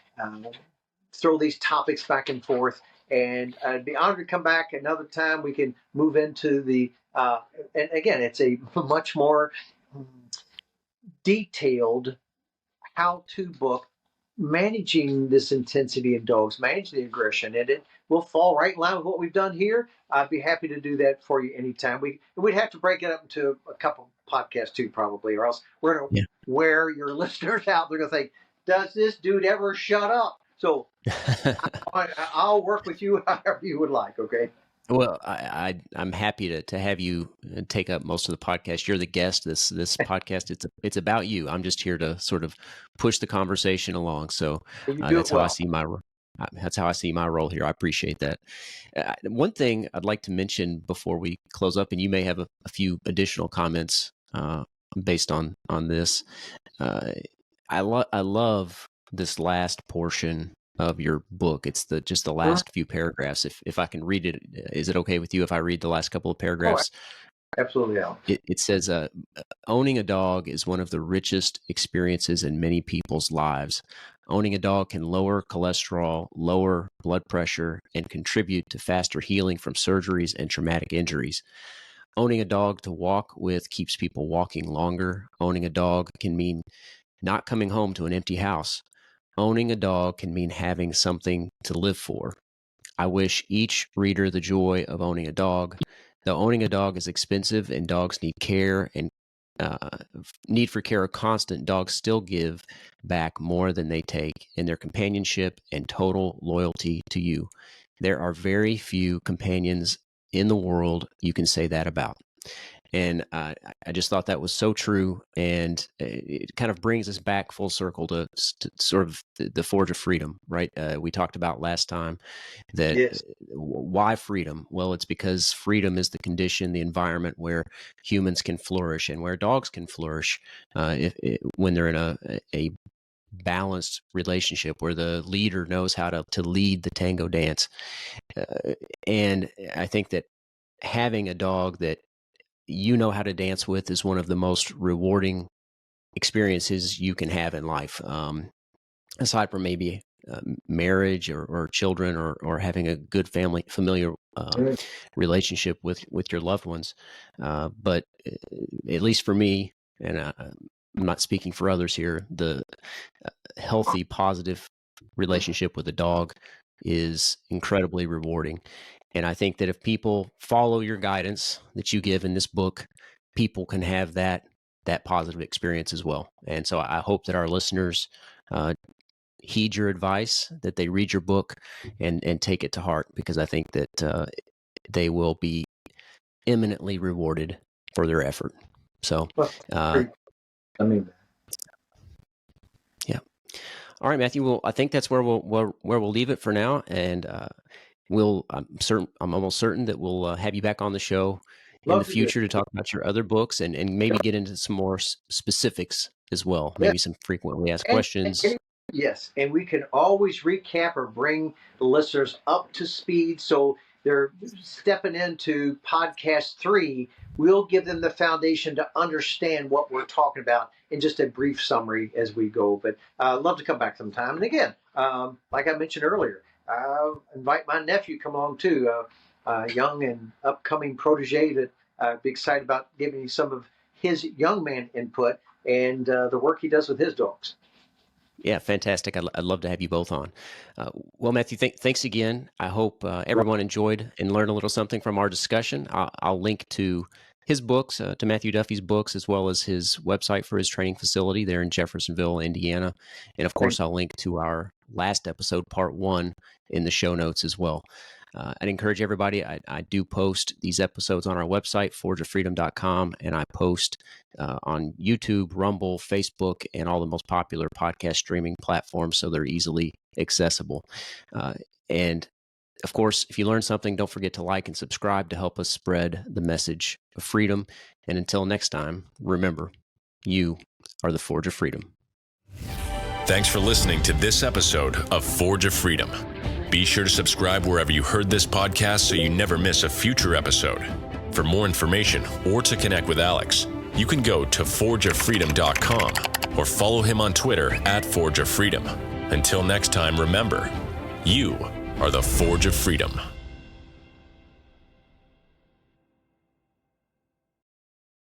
throw these topics back and forth. And I'd be honored to come back another time. We can move into the, and again, it's a much more detailed how-to book managing this intensity in dogs, managing the aggression, and it will fall right in line with what we've done here. I'd be happy to do that for you anytime. We'd have to break it up into a couple podcasts too, probably, or else we're going to wear your listeners out. They're going to think, does this dude ever shut up? So I'll work with you however you would like, okay? Well, I'm happy to have you take up most of the podcast. You're the guest. This podcast, it's about you. I'm just here to sort of push the conversation along. So that's how I see my role here. I appreciate that. One thing I'd like to mention before we close up, and you may have a few additional comments based on this. I love this last portion of your book. It's just the last few paragraphs. If I can read it, is it okay with you if I read the last couple of paragraphs? Oh, absolutely, Al. It says, owning a dog is one of the richest experiences in many people's lives. Owning a dog can lower cholesterol, lower blood pressure, and contribute to faster healing from surgeries and traumatic injuries. Owning a dog to walk with keeps people walking longer. Owning a dog can mean not coming home to an empty house. Owning a dog can mean having something to live for. I wish each reader the joy of owning a dog. Though owning a dog is expensive and dogs need care and need for care are constant, dogs still give back more than they take in their companionship and total loyalty to you. There are very few companions in the world you can say that about. And I just thought that was so true. And it kind of brings us back full circle to sort of the Forge of Freedom, right? We talked about last time that Yes. Why freedom? Well, it's because freedom is the condition, the environment where humans can flourish and where dogs can flourish when they're in a balanced relationship where the leader knows how to lead the tango dance. And I think that having a dog that you know how to dance with is one of the most rewarding experiences you can have in life. Aside from maybe marriage or children or having a good familiar Mm. relationship with your loved ones. But at least for me, and I'm not speaking for others here, the healthy, positive relationship with a dog is incredibly rewarding. And I think that if people follow your guidance that you give in this book, people can have that positive experience as well. And so I hope that our listeners heed your advice, that they read your book and take it to heart, because I think that they will be eminently rewarded for their effort. So, Well, uh, I mean, yeah. All right, Matthew. Well, I think that's where we'll leave it for now, and I'm almost certain that we'll have you back on the show in the love to do it. future to talk about your other books and maybe get into some more specifics as well. Yeah. Maybe some frequently asked And, questions. yes, and we can always recap or bring the listeners up to speed so they're stepping into podcast 3. We'll give them the foundation to understand what we're talking about in just a brief summary as we go. But I'd love to come back sometime. And again, like I mentioned earlier, I'll invite my nephew to come along too, young and upcoming protege that I'd be excited about giving you some of his young man input and the work he does with his dogs. Yeah, fantastic. I'd love to have you both on. Well, Matthew, thanks again. I hope everyone enjoyed and learned a little something from our discussion. I'll link to his books, to Matthew Duffy's books, as well as his website for his training facility there in Jeffersonville, Indiana. And of course, I'll link to our last episode, part 1, in the show notes as well. I'd encourage everybody. I do post these episodes on our website, forgeoffreedom.com, and I post on YouTube, Rumble, Facebook, and all the most popular podcast streaming platforms, so they're easily accessible. And of course, if you learn something, don't forget to like and subscribe to help us spread the message of freedom. And until next time, remember, you are the Forge of Freedom. Thanks for listening to this episode of Forge of Freedom. Be sure to subscribe wherever you heard this podcast so you never miss a future episode. For more information or to connect with Alex, you can go to forgeoffreedom.com or follow him on Twitter at Forge of Freedom. Until next time, remember, you are the Forge of Freedom.